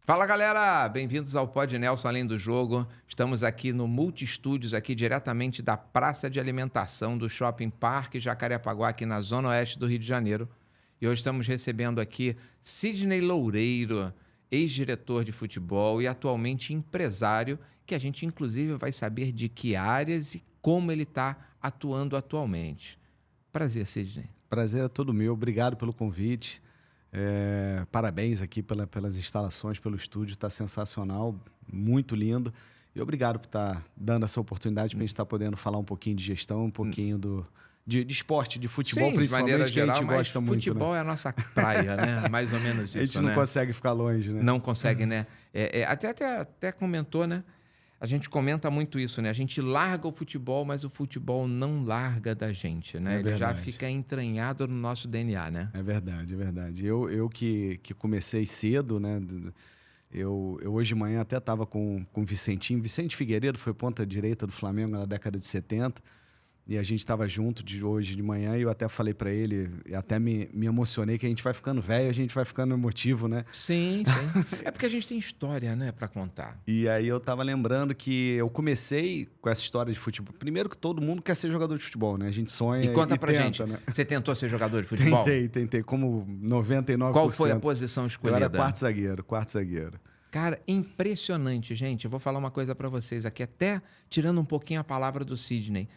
Fala, galera! Bem-vindos ao Pod Nelson Além do Jogo. Estamos aqui no Multistúdios, aqui diretamente da Praça de Alimentação do Shopping Parque Jacarepaguá, aqui na Zona Oeste do Rio de Janeiro. E hoje estamos recebendo aqui Sidney Loureiro, ex-diretor de futebol e atualmente empresário, que a gente inclusive vai saber de que áreas e como ele está atuando atualmente. Prazer, Sidney. Prazer é todo meu. Obrigado pelo convite. Parabéns aqui pelas instalações, pelo estúdio. Está sensacional, muito lindo. E obrigado por estar dando essa oportunidade para a gente estar podendo falar um pouquinho de gestão, um pouquinho de esporte, de futebol, Sim, principalmente, de maneira que a geral, gente gosta muito. Futebol é a nossa praia, né? Mais ou menos isso, A gente não consegue ficar longe, né? Não consegue, né? Até comentou, né? A gente comenta muito isso, né? A gente larga o futebol, mas o futebol não larga da gente, né? Ele já fica entranhado no nosso DNA, né? É verdade, é verdade. Eu que comecei cedo, né? Eu hoje de manhã até estava com o Vicentinho. Vicente Figueiredo foi ponta direita do Flamengo na década de 70. E a gente estava junto hoje de manhã e eu até falei para ele, até me emocionei, que a gente vai ficando velho, a gente vai ficando emotivo, né? Sim, sim. É porque a gente tem história, né, para contar. E aí eu tava lembrando que eu comecei com essa história de futebol. Primeiro que todo mundo quer ser jogador de futebol, né? A gente sonha e conta pra tenta, gente, né? Você tentou ser jogador de futebol? Tentei, como 99%. Qual foi a posição escolhida? Eu era quarto zagueiro. Cara, impressionante, gente. Eu vou falar uma coisa para vocês aqui, até tirando um pouquinho a palavra do Sidney.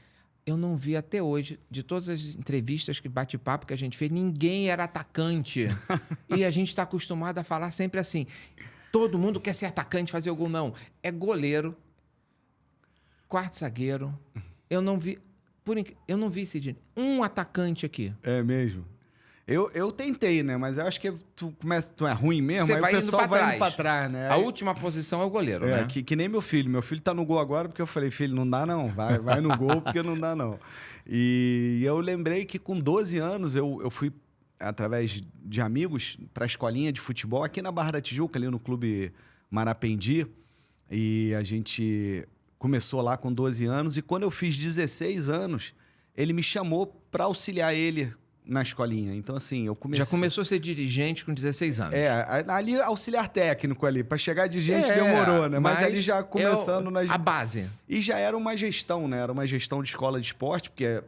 Eu não vi até hoje, de todas as entrevistas, bate-papo que a gente fez, ninguém era atacante. E a gente está acostumado a falar sempre assim, todo mundo quer ser atacante, fazer o gol. Não, é goleiro, quarto zagueiro. Eu não vi, Sidney, um atacante aqui. É mesmo? Eu tentei, né? Mas eu acho que tu é ruim mesmo, Você aí vai o pessoal vai indo pra trás, né? A última posição é o goleiro, né? Que nem meu filho. Meu filho tá no gol agora porque eu falei, filho, não dá não. Vai no gol porque não dá não. E eu lembrei que com 12 anos eu fui, através de amigos, pra escolinha de futebol aqui na Barra da Tijuca, ali no Clube Marapendi. E a gente começou lá com 12 anos. E quando eu fiz 16 anos, ele me chamou pra auxiliar ele na escolinha. Então, assim, eu comecei... Já começou a ser dirigente com 16 anos. Ali auxiliar técnico ali. Para chegar de gente demorou, né? Mas ali já começando... A base. E já era uma gestão, né? Era uma gestão de escola de esporte, porque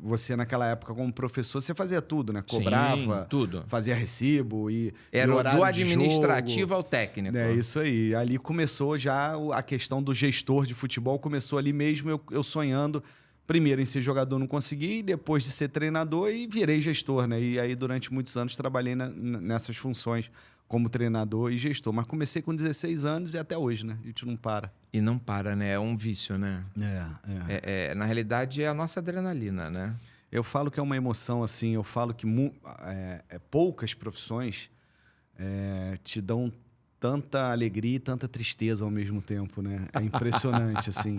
você, naquela época, como professor, você fazia tudo, né? Cobrava, sim, tudo. Fazia recibo e era e horário do administrativo de jogo. ao técnico. É isso aí. Ali começou já a questão do gestor de futebol. Começou ali mesmo eu sonhando... Primeiro em ser jogador não consegui, depois de ser treinador e virei gestor, né? E aí durante muitos anos trabalhei nessas funções como treinador e gestor. Mas comecei com 16 anos e até hoje, né? A gente não para. E não para, né? É um vício, né? Na realidade é a nossa adrenalina, né? Eu falo que é uma emoção, assim. Eu falo que poucas profissões te dão tanta alegria e tanta tristeza ao mesmo tempo, né? É impressionante, assim.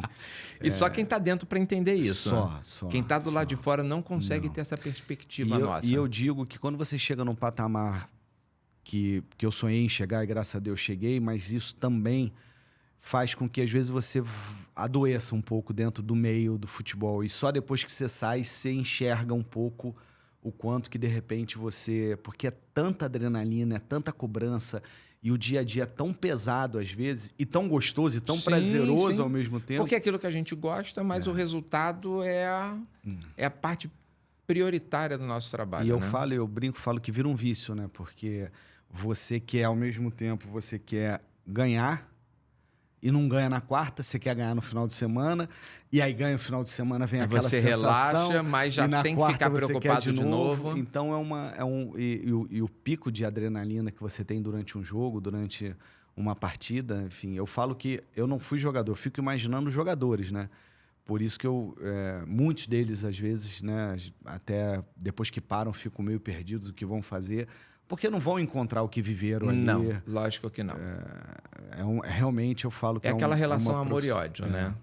E só quem tá dentro para entender isso. Só. Quem tá do lado de fora não consegue ter essa perspectiva nossa. E eu digo que quando você chega num patamar que eu sonhei em chegar, e graças a Deus cheguei, mas isso também faz com que às vezes você adoeça um pouco dentro do meio do futebol. E só depois que você sai, você enxerga um pouco o quanto que de repente você... Porque é tanta adrenalina, é tanta cobrança... E o dia a dia é tão pesado, às vezes, e tão gostoso, e tão prazeroso ao mesmo tempo. Porque é aquilo que a gente gosta, mas o resultado é a parte prioritária do nosso trabalho. E eu brinco, falo que vira um vício, né? Porque você quer, ao mesmo tempo, você quer ganhar, e não ganha na quarta, você quer ganhar no final de semana, e aí ganha no final de semana, vem aquela sensação. Você relaxa, mas já tem que ficar preocupado de novo. Então e o pico de adrenalina que você tem durante um jogo, durante uma partida, enfim, eu falo que eu não fui jogador, eu fico imaginando os jogadores, né? Por isso que muitos deles, às vezes, né, até depois que param, ficam meio perdidos do que vão fazer, porque não vão encontrar o que viveram ali. Não, lógico que não. Realmente eu falo que aquela relação amor e ódio, né?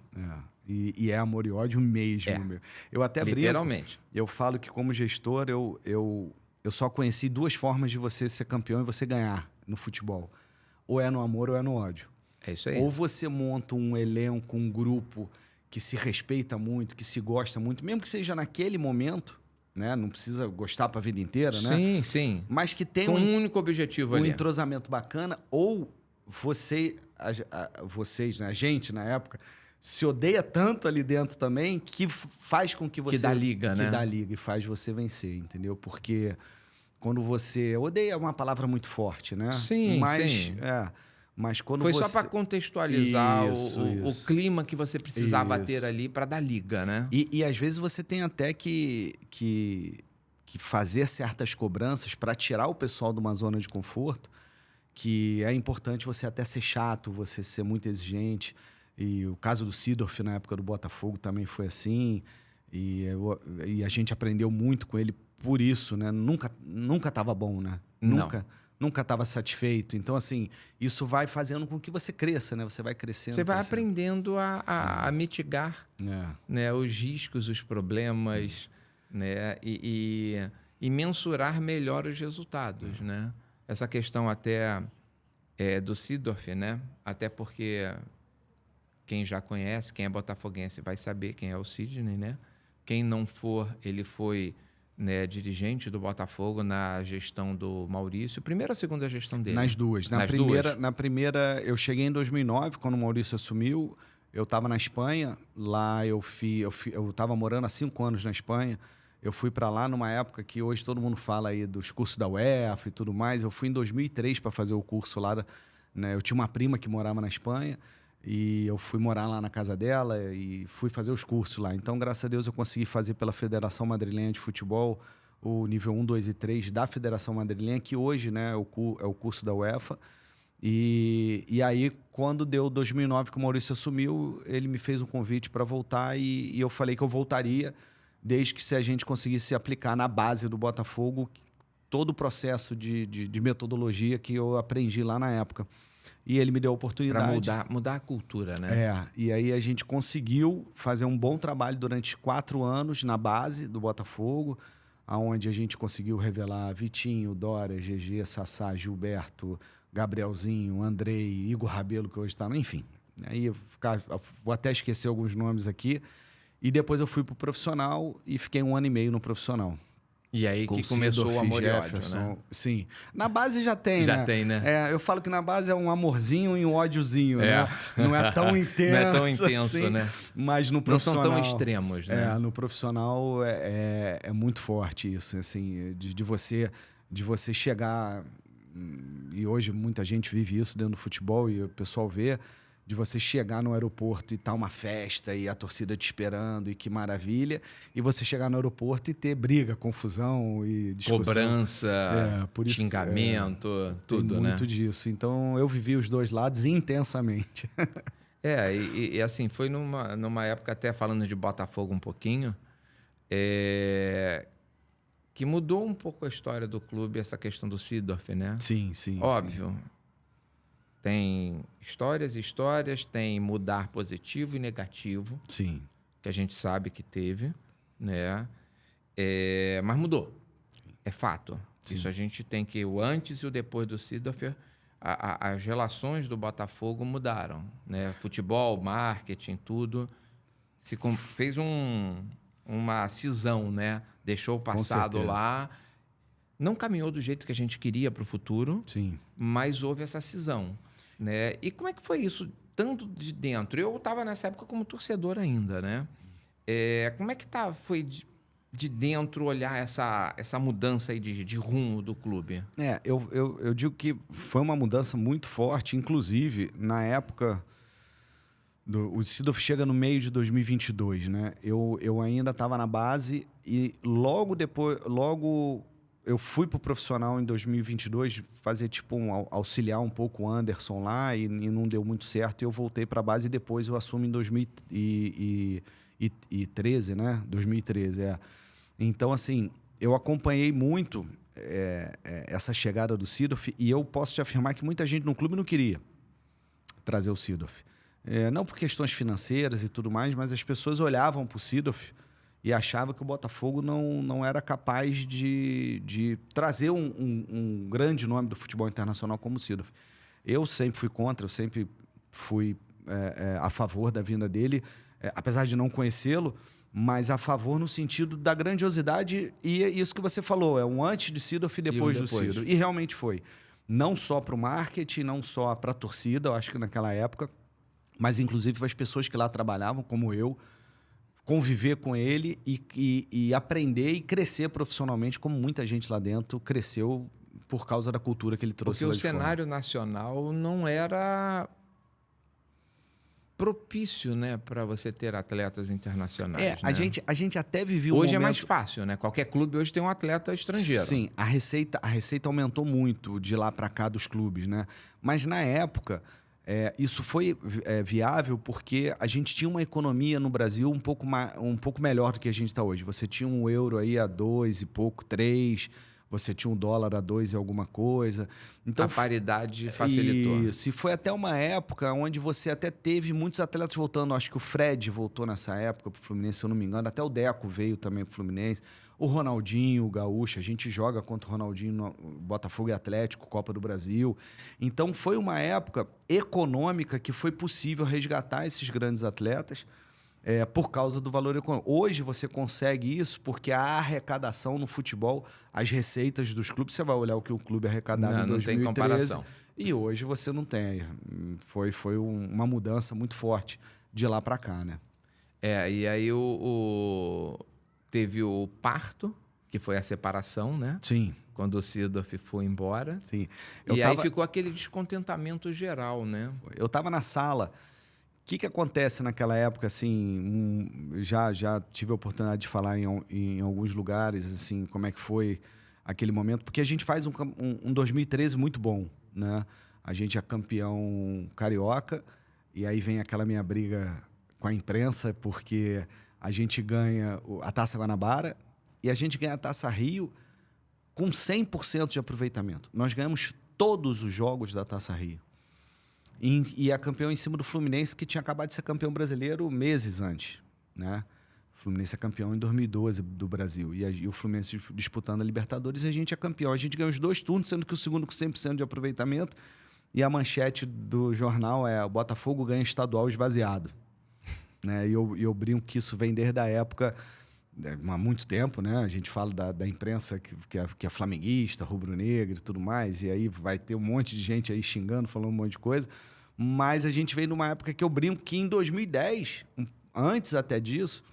E é amor e ódio mesmo. Meu. Eu até literalmente. Eu falo que como gestor, eu só conheci duas formas de você ser campeão e você ganhar no futebol. Ou é no amor ou é no ódio. É isso aí. Ou você monta um elenco, um grupo que se respeita muito, que se gosta muito, mesmo que seja naquele momento, né? Não precisa gostar para a vida inteira, né? Sim. Mas que tem um único objetivo ali. Um entrosamento bacana, ou vocês, né, a gente na época, se odeia tanto ali dentro também que faz com que você... Que dá liga, né? Que dá liga e faz você vencer, entendeu? Porque quando você... Odeia é uma palavra muito forte, né? Sim, sim. Mas quando Foi você... só para contextualizar o Isso. clima que você precisava ter ali para dar liga, né? E às vezes você tem até que fazer certas cobranças para tirar o pessoal de uma zona de conforto, que é importante você até ser chato, você ser muito exigente. E o caso do Seedorf na época do Botafogo também foi assim. E a gente aprendeu muito com ele por isso, né? Nunca estava bom, né? Não. Nunca estava satisfeito. Então, assim, isso vai fazendo com que você cresça, né? Você vai crescendo. Você vai aprendendo a mitigar né, os riscos, os problemas, né? E mensurar melhor os resultados, né? Essa questão até do Seedorf, né? Até porque quem já conhece, quem é botafoguense vai saber quem é o Sidney, né? Quem não for, ele foi... né, dirigente do Botafogo na gestão do Maurício. Primeira ou segunda gestão dele? Nas duas. Na primeira, eu cheguei em 2009, quando o Maurício assumiu. Eu estava na Espanha. Lá eu estava morando há 5 anos na Espanha. Eu fui para lá numa época que hoje todo mundo fala aí dos cursos da UEFA e tudo mais. Eu fui em 2003 para fazer o curso lá. Né? Eu tinha uma prima que morava na Espanha. E eu fui morar lá na casa dela e fui fazer os cursos lá. Então, graças a Deus, eu consegui fazer pela Federação Madrilenha de Futebol o nível 1, 2 e 3 da Federação Madrilenha, que hoje, né, é o curso da UEFA. E aí, quando deu 2009 que o Maurício assumiu, ele me fez um convite para voltar e eu falei que eu voltaria desde que se a gente conseguisse aplicar na base do Botafogo todo o processo de metodologia que eu aprendi lá na época. E ele me deu a oportunidade. Para mudar a cultura, né? E aí a gente conseguiu fazer um bom trabalho durante 4 anos na base do Botafogo, onde a gente conseguiu revelar Vitinho, Dória, GG, Sassá, Gilberto, Gabrielzinho, Andrei, Igor Rabelo, que hoje está... Enfim, aí vou até esquecer alguns nomes aqui. E depois eu fui para o profissional e fiquei 1 ano e meio no profissional. E aí que começou o amor e ódio, né? Sim. Na base já tem, né? Já tem, né? Eu falo que na base é um amorzinho e um ódiozinho, né? Não é tão intenso. Não é tão intenso, assim, né? Mas no profissional... Não são tão extremos, né? No profissional é muito forte isso, assim, de você chegar... E hoje muita gente vive isso dentro do futebol e o pessoal vê... De você chegar no aeroporto e tá uma festa e a torcida te esperando e que maravilha. E você chegar no aeroporto e ter briga, confusão e discussão. Cobrança, xingamento, tudo, né? Muito disso. Então, eu vivi os dois lados intensamente. E assim, foi numa época, até falando de Botafogo um pouquinho, que mudou um pouco a história do clube, essa questão do Seedorf, né? Sim. Óbvio. Sim. Tem histórias e histórias, tem mudar positivo e negativo. Sim. Que a gente sabe que teve, né? Mas mudou. É fato. Sim. Isso a gente tem que... O antes e o depois do Seedorf, as relações do Botafogo mudaram, né? Futebol, marketing, tudo. Fez uma cisão, né? Deixou o passado lá. Não caminhou do jeito que a gente queria para o futuro. Sim. Mas houve essa cisão. Né? E como é que foi isso, tanto de dentro? Eu estava nessa época como torcedor ainda, né? Como é que foi de dentro olhar essa mudança aí de rumo do clube? Eu digo que foi uma mudança muito forte, inclusive na época... O Seedorf chega no meio de 2022, né? Eu ainda estava na base e logo depois... Eu fui pro profissional em 2022 fazer auxiliar um pouco o Anderson lá e não deu muito certo e eu voltei para a base e depois eu assumo em 2013, né? 2013, Então, assim, eu acompanhei muito essa chegada do Seedorf e eu posso te afirmar que muita gente no clube não queria trazer o Seedorf. Não por questões financeiras e tudo mais, mas as pessoas olhavam para o Seedorf e achava que o Botafogo não era capaz de trazer um grande nome do futebol internacional como o Seedorf. Eu sempre fui contra, eu sempre fui a favor da vinda dele, apesar de não conhecê-lo, mas a favor no sentido da grandiosidade e isso que você falou, um antes de Seedorf e depois do Seedorf. E realmente foi. Não só para o marketing, não só para a torcida, eu acho que naquela época, mas inclusive para as pessoas que lá trabalhavam, como eu, conviver com ele e aprender e crescer profissionalmente, como muita gente lá dentro cresceu por causa da cultura que ele trouxe Porque lá o de fora. cenário nacional não era propício, né, para você ter atletas internacionais. É, né? a gente até viveu Hoje um é momento... mais fácil, né? Qualquer clube hoje tem um atleta estrangeiro. Sim, a receita aumentou muito de lá para cá dos clubes, né? Mas na época, isso foi viável porque a gente tinha uma economia no Brasil um pouco melhor do que a gente está hoje. Você tinha um euro aí a 2 e pouco, 3, você tinha um dólar a 2 e alguma coisa. Então, a paridade facilitou. Isso, e foi até uma época onde você até teve muitos atletas voltando. Acho que o Fred voltou nessa época para o Fluminense, se eu não me engano. Até o Deco veio também para o Fluminense. O Ronaldinho, o Gaúcho, a gente joga contra o Ronaldinho no Botafogo e Atlético, Copa do Brasil. Então foi uma época econômica que foi possível resgatar esses grandes atletas por causa do valor econômico. Hoje você consegue isso porque a arrecadação no futebol, as receitas dos clubes, você vai olhar o que o clube arrecadava em 2013 tem comparação. e hoje você não tem. Foi uma mudança muito forte de lá para cá, né? E aí teve o parto, que foi a separação, né? Sim. Quando o Seedorf foi embora. Sim. Aí ficou aquele descontentamento geral, né? Eu estava na sala. O que acontece naquela época, assim, já tive a oportunidade de falar em alguns lugares, assim, como é que foi aquele momento, porque a gente faz um 2013 muito bom, né? A gente é campeão carioca, e aí vem aquela minha briga com a imprensa, porque a gente ganha a Taça Guanabara e a gente ganha a Taça Rio com 100% de aproveitamento. Nós ganhamos todos os jogos da Taça Rio. E é campeão em cima do Fluminense, que tinha acabado de ser campeão brasileiro meses antes, né? O Fluminense é campeão em 2012 do Brasil. E o Fluminense disputando a Libertadores, e a gente é campeão. A gente ganhou os 2 turnos, sendo que o segundo com 100% de aproveitamento. E a manchete do jornal é: o Botafogo ganha estadual esvaziado. Né? E eu brinco que isso vem desde a época, há muito tempo, né? A gente fala da imprensa que é flamenguista, rubro-negra e tudo mais. E aí vai ter um monte de gente aí xingando, falando um monte de coisa. Mas a gente veio numa época que eu brinco que em 2010, antes até disso,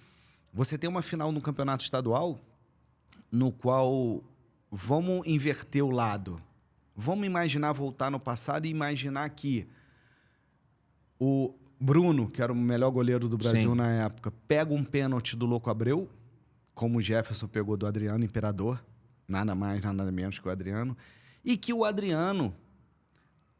você tem uma final no campeonato estadual no qual vamos inverter o lado. Vamos imaginar voltar no passado e imaginar que o Bruno, que era o melhor goleiro do Brasil na época, pega um pênalti do Louco Abreu, como o Jefferson pegou do Adriano Imperador, nada mais, nada menos que o Adriano, e que o Adriano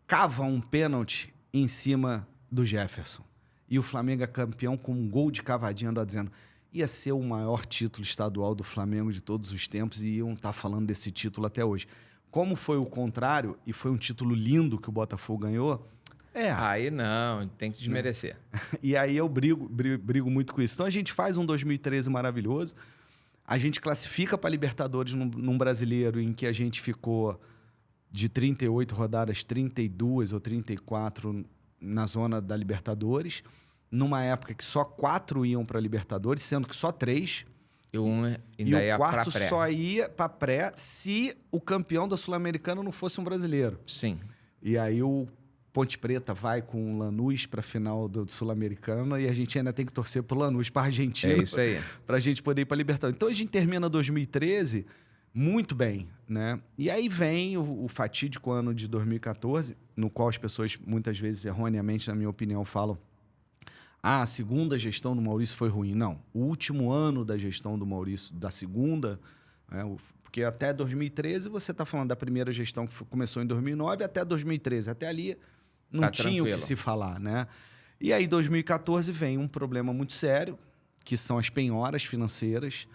cava um pênalti em cima do Jefferson. E o Flamengo é campeão com um gol de cavadinha do Adriano. Ia ser o maior título estadual do Flamengo de todos os tempos e iam estar falando desse título até hoje. Como foi o contrário, e foi um título lindo que o Botafogo ganhou, aí não, tem que desmerecer. E aí eu brigo muito com isso. Então a gente faz um 2013 maravilhoso, a gente classifica para a Libertadores num brasileiro em que a gente ficou de 38 rodadas, 32 ou 34 na zona da Libertadores, numa época que só 4 iam para a Libertadores, sendo que só 3. E o quarto só ia para pré se o campeão da Sul-Americana não fosse um brasileiro. Sim. E aí o Ponte Preta vai com o Lanús para a final do Sul-Americano e a gente ainda tem que torcer para o Lanús, para a Argentina. É isso aí. Para a gente poder ir para a Libertadores. Então a gente termina 2013 muito bem, né? E aí vem o fatídico ano de 2014, no qual as pessoas muitas vezes erroneamente, na minha opinião, falam: a segunda gestão do Maurício foi ruim. Não, o último ano da gestão do Maurício, da segunda, né, porque até 2013 você está falando da primeira gestão que começou em 2009 até 2013. Até ali não tinha o que se falar, né? E aí 2014 vem um problema muito sério, que são as penhoras financeiras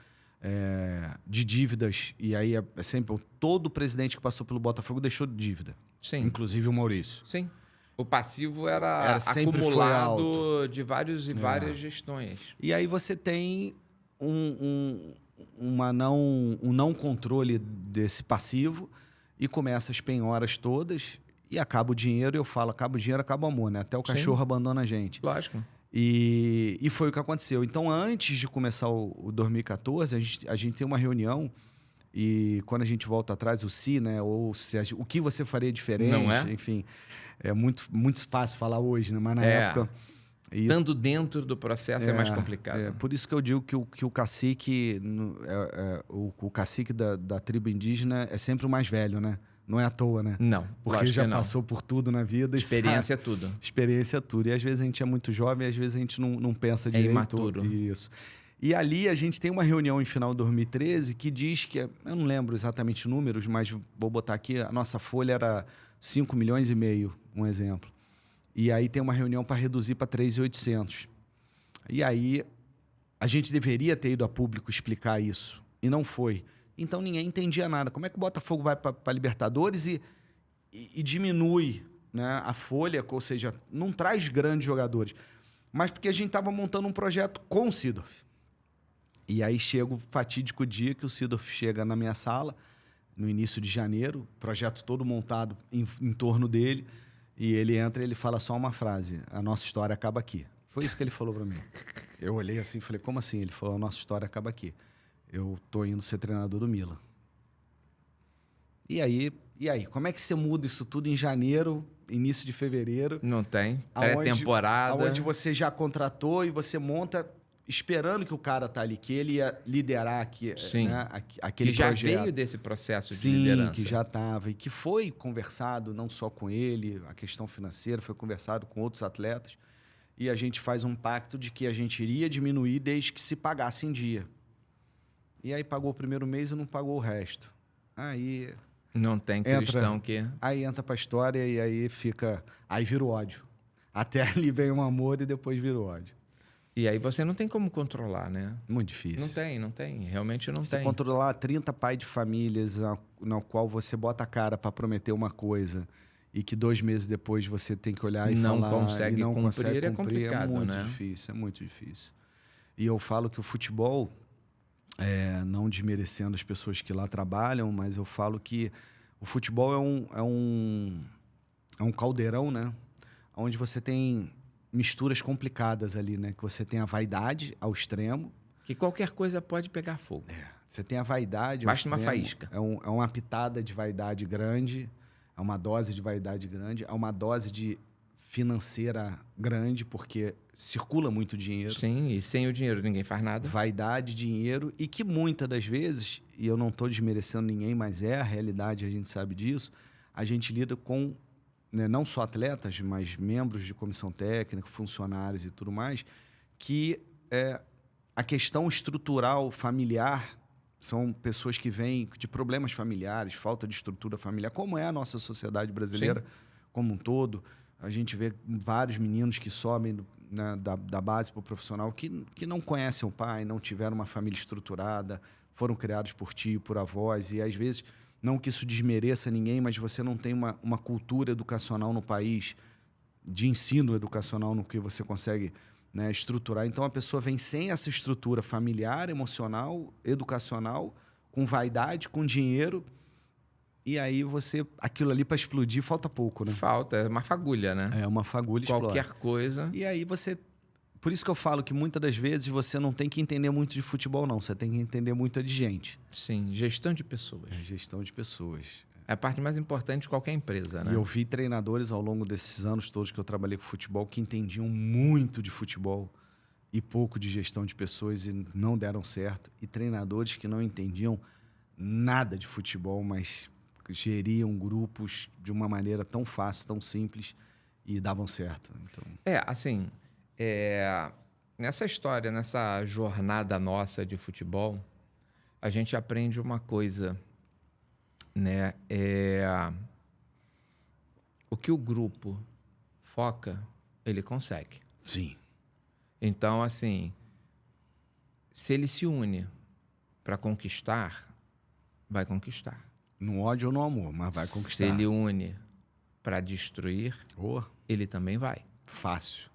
de dívidas. E aí é sempre todo presidente que passou pelo Botafogo deixou dívida. Sim. Inclusive o Maurício. Sim. O passivo era acumulado de várias gestões. E aí você tem um não controle desse passivo e começa as penhoras todas e acaba o dinheiro. Eu falo, acaba o dinheiro, acaba o amor, né? Até o cachorro abandona a gente. Lógico. E foi o que aconteceu. Então, antes de começar o 2014, a gente tem uma reunião E quando a gente volta atrás, o se, né? Ou se o que você faria diferente, Não é? enfim. É muito fácil falar hoje, né? Mas na É. época... Estando dentro do processo é mais complicado. Por isso que eu digo que o cacique, o cacique da tribo indígena é sempre o mais velho, né? Não é à toa, né? Não, Porque já passou por tudo na vida. Experiência é tudo. Experiência é tudo. E às vezes a gente é muito jovem, às vezes a gente não pensa direito. É imaturo. Isso. E ali a gente tem uma reunião em final de 2013 que diz que, eu não lembro exatamente números, mas vou botar aqui, a nossa folha era 5,5 milhões, um exemplo. E aí tem uma reunião para reduzir para 3.800. E aí a gente deveria ter ido a público explicar isso. E não foi. Então ninguém entendia nada. Como é que o Botafogo vai para Libertadores e diminui, né, a folha, ou seja, não traz grandes jogadores. Mas porque a gente estava montando um projeto com o Seedorf. E aí chega o fatídico dia que o Seedorf chega na minha sala, no início de janeiro, projeto todo montado em torno dele. E ele entra e ele fala só uma frase: a nossa história acaba aqui. Foi isso que ele falou para mim. Eu olhei assim e falei: como assim? Ele falou: a nossa história acaba aqui. Eu tô indo ser treinador do Milan. E aí? Como é que você muda isso tudo em janeiro, início de fevereiro? Não tem. Pré-temporada. Aonde você já contratou e você monta esperando que o cara tá ali, que ele ia liderar aqui, né, aquele que já projeto. Veio desse processo Sim, de liderança. Que já estava. E que foi conversado não só com ele, a questão financeira, foi conversado com outros atletas. E a gente faz um pacto de que a gente iria diminuir desde que se pagasse em dia. E aí pagou o primeiro mês e não pagou o resto. Aí... Não tem cristão que... Aí entra pra história e aí fica... Aí vira o ódio. Até ali vem um amor e depois vira o ódio. E aí você não tem como controlar, né? Muito difícil. Não tem. Realmente não você tem. Controlar 30 pais de famílias na qual você bota a cara para prometer uma coisa e que 2 meses depois você tem que olhar e não falar... consegue e não cumprir, consegue é complicado, é muito né? difícil, é muito difícil. E eu falo que o futebol, não desmerecendo as pessoas que lá trabalham, mas eu falo que o futebol é um caldeirão, né? Onde você tem misturas complicadas ali, né? Que você tem a vaidade ao extremo. Que qualquer coisa pode pegar fogo. Você tem a vaidade ao extremo. Basta uma faísca. É uma pitada de vaidade grande, é uma dose de vaidade grande, é uma dose de financeira grande, porque circula muito dinheiro. Sim, e sem o dinheiro ninguém faz nada. Vaidade, dinheiro, e que muitas das vezes, e eu não estou desmerecendo ninguém, mas é a realidade, a gente sabe disso, a gente lida com, né, não só atletas, mas membros de comissão técnica, funcionários e tudo mais, que a questão estrutural familiar são pessoas que vêm de problemas familiares, falta de estrutura familiar, como é a nossa sociedade brasileira. Sim. Como um todo. A gente vê vários meninos que sobem, né, da base para o profissional que não conhecem o pai, não tiveram uma família estruturada, foram criados por tio, por avós, e às vezes, não que isso desmereça ninguém, mas você não tem uma cultura educacional no país, de ensino educacional no que você consegue, né, estruturar. Então, a pessoa vem sem essa estrutura familiar, emocional, educacional, com vaidade, com dinheiro. E aí aquilo ali para explodir, falta pouco, né? Falta, é uma fagulha, né? É uma fagulha, explode. Qualquer coisa. E aí por isso que eu falo que muitas das vezes você não tem que entender muito de futebol, não. Você tem que entender muito de gente. Sim, gestão de pessoas. Gestão de pessoas. É a parte mais importante de qualquer empresa, né? E eu vi treinadores ao longo desses anos todos que eu trabalhei com futebol que entendiam muito de futebol e pouco de gestão de pessoas e não deram certo. E treinadores que não entendiam nada de futebol, mas geriam grupos de uma maneira tão fácil, tão simples e davam certo. Então... assim, nessa história, nessa jornada nossa de futebol, a gente aprende uma coisa, né? O que o grupo foca, ele consegue. Sim. Então, assim, se ele se une para conquistar, vai conquistar. No ódio ou no amor, mas vai conquistar. Se ele une para destruir, ele também vai. Fácil.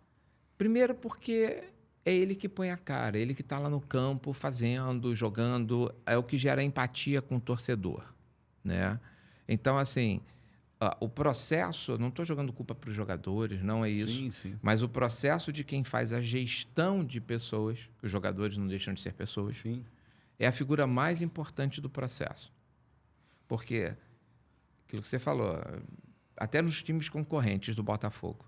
Primeiro porque é ele que põe a cara, ele que está lá no campo fazendo, jogando, é o que gera empatia com o torcedor, né? Então, assim, o processo, não estou jogando culpa para os jogadores, não é isso. Sim, sim. Mas o processo de quem faz a gestão de pessoas, os jogadores não deixam de ser pessoas, sim. é a figura mais importante do processo. Porque, aquilo que você falou, até nos times concorrentes do Botafogo,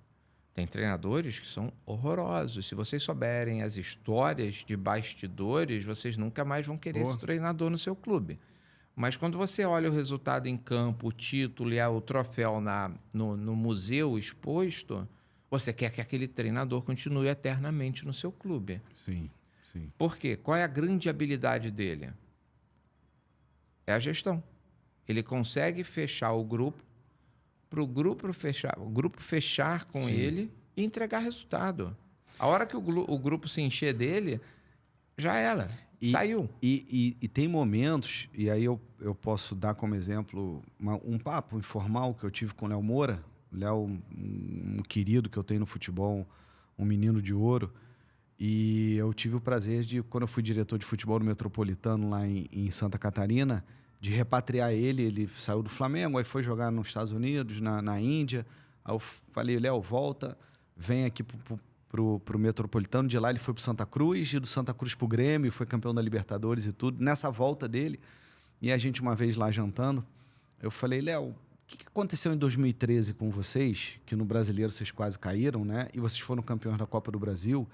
tem treinadores que são horrorosos. Se vocês souberem as histórias de bastidores, vocês nunca mais vão querer esse treinador no seu clube. Mas quando você olha o resultado em campo, o título e o troféu no museu exposto, você quer que aquele treinador continue eternamente no seu clube. Sim, sim. Por quê? Qual é a grande habilidade dele? É a gestão. Ele consegue fechar o grupo, para o grupo fechar com ele e entregar resultado. A hora que o grupo se encher dele, já era. Saiu. E tem momentos, e aí eu posso dar como exemplo um papo informal que eu tive com o Léo Moura. O Léo, um querido que eu tenho no futebol, um menino de ouro. E eu tive o prazer de, quando eu fui diretor de futebol no Metropolitano, lá em Santa Catarina, de repatriar ele. Ele saiu do Flamengo, aí foi jogar nos Estados Unidos, na Índia. Aí eu falei, Léo, volta, vem aqui pro Metropolitano. De lá ele foi pro Santa Cruz, e do Santa Cruz pro Grêmio, foi campeão da Libertadores e tudo. Nessa volta dele, e a gente uma vez lá jantando, eu falei, Léo, o que aconteceu em 2013 com vocês, que no Brasileiro vocês quase caíram, né? E vocês foram campeões da Copa do Brasil.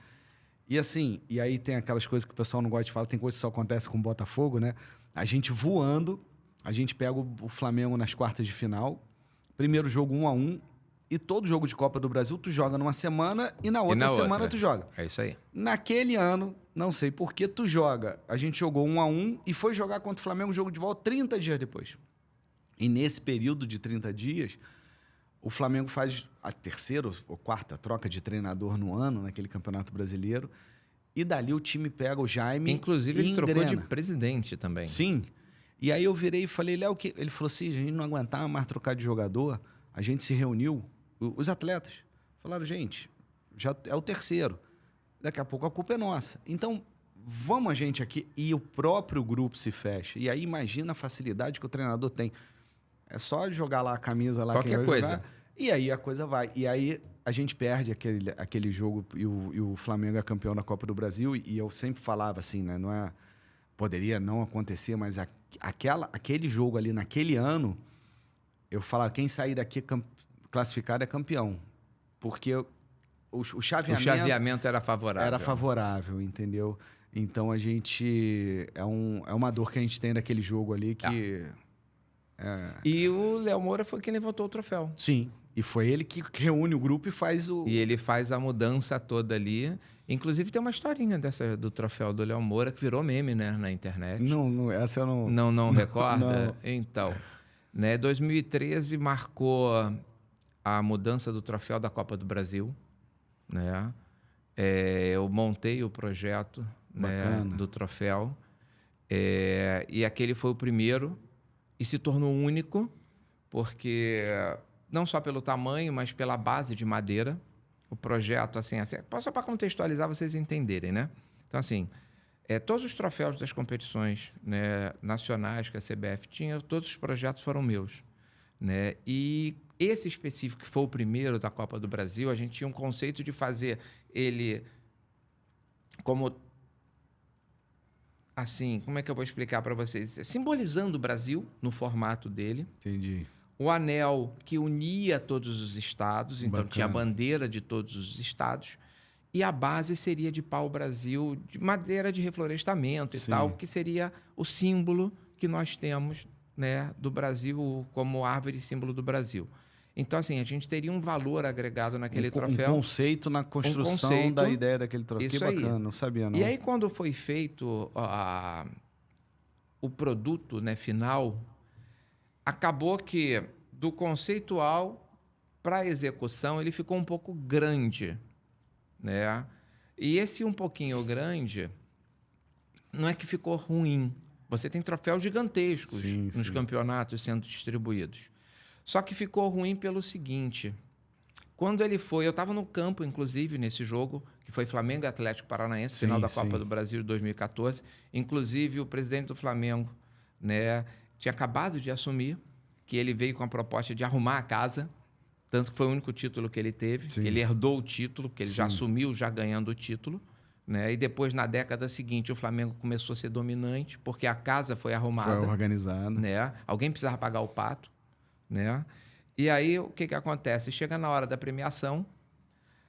E assim, e aí tem aquelas coisas que o pessoal não gosta de falar, tem coisas que só acontecem com o Botafogo, né? A gente voando, a gente pega o Flamengo nas quartas de final, primeiro jogo 1-1, e todo jogo de Copa do Brasil tu joga numa semana e na outra semana tu joga. É isso aí. Naquele ano, não sei por que, tu joga. A gente jogou 1-1 e foi jogar contra o Flamengo, jogo de volta 30 dias depois. E nesse período de 30 dias, o Flamengo faz a terceira ou quarta troca de treinador no ano, naquele Campeonato Brasileiro, e dali o time pega o Jaime. Inclusive, ele trocou de presidente também. Sim. E aí eu virei e falei, Léo, ele falou assim, a gente não aguentava mais trocar de jogador, a gente se reuniu, os atletas falaram, gente, já é o terceiro, daqui a pouco a culpa é nossa. Então, vamos a gente aqui, e o próprio grupo se fecha. E aí imagina a facilidade que o treinador tem. É só jogar lá a camisa lá. Qualquer coisa. Jogar, e aí a coisa vai. E aí a gente perde aquele jogo e o Flamengo é campeão da Copa do Brasil. E eu sempre falava assim, né? Não é, poderia não acontecer, mas aquele jogo ali naquele ano, eu falava, quem sair daqui classificado é campeão. Porque o chaveamento era favorável. Era favorável, entendeu? Então a gente... É uma dor que a gente tem daquele jogo ali que... E o Léo Moura foi quem levantou o troféu. Sim. E foi ele que reúne o grupo e faz o... E ele faz a mudança toda ali. Inclusive, tem uma historinha do troféu do Léo Moura que virou meme, né, na internet. Não, essa eu não... Não recorda? Não. Então, né, 2013 marcou a mudança do troféu da Copa do Brasil, né? Eu montei o projeto, né, do troféu. E aquele foi o primeiro e se tornou único, porque não só pelo tamanho, mas pela base de madeira. O projeto, assim só para contextualizar, vocês entenderem, né? Então, assim, todos os troféus das competições, né, nacionais que a CBF tinha, todos os projetos foram meus, né? E esse específico, que foi o primeiro da Copa do Brasil, a gente tinha um conceito de fazer ele como... Assim, como é que eu vou explicar para vocês? Simbolizando o Brasil no formato dele. Entendi. O anel que unia todos os estados, então Bacana. tinha a bandeira de todos os estados. E a base seria de pau-brasil, de madeira de reflorestamento e tal, que seria o símbolo que nós temos, né, do Brasil como árvore símbolo do Brasil. Então, assim, a gente teria um valor agregado naquele troféu. Um conceito na construção da ideia daquele troféu. Isso que bacana, aí. Não sabia, não. E aí, quando foi feito o produto, né, final, acabou que do conceitual para a execução ele ficou um pouco grande, né? E esse um pouquinho grande não é que ficou ruim. Você tem troféus gigantescos nos campeonatos sendo distribuídos. Só que ficou ruim pelo seguinte: quando ele foi... Eu estava no campo, inclusive, nesse jogo, que foi Flamengo e Atlético Paranaense, final da Copa do Brasil de 2014. Inclusive, o presidente do Flamengo, né, tinha acabado de assumir, que ele veio com a proposta de arrumar a casa, tanto que foi o único título que ele teve. Ele herdou o título, porque ele já assumiu já ganhando o título, né? E depois, na década seguinte, o Flamengo começou a ser dominante, porque a casa foi arrumada. Foi organizado. Né? Alguém precisava pagar o pato, né? E aí, o que acontece? Chega na hora da premiação,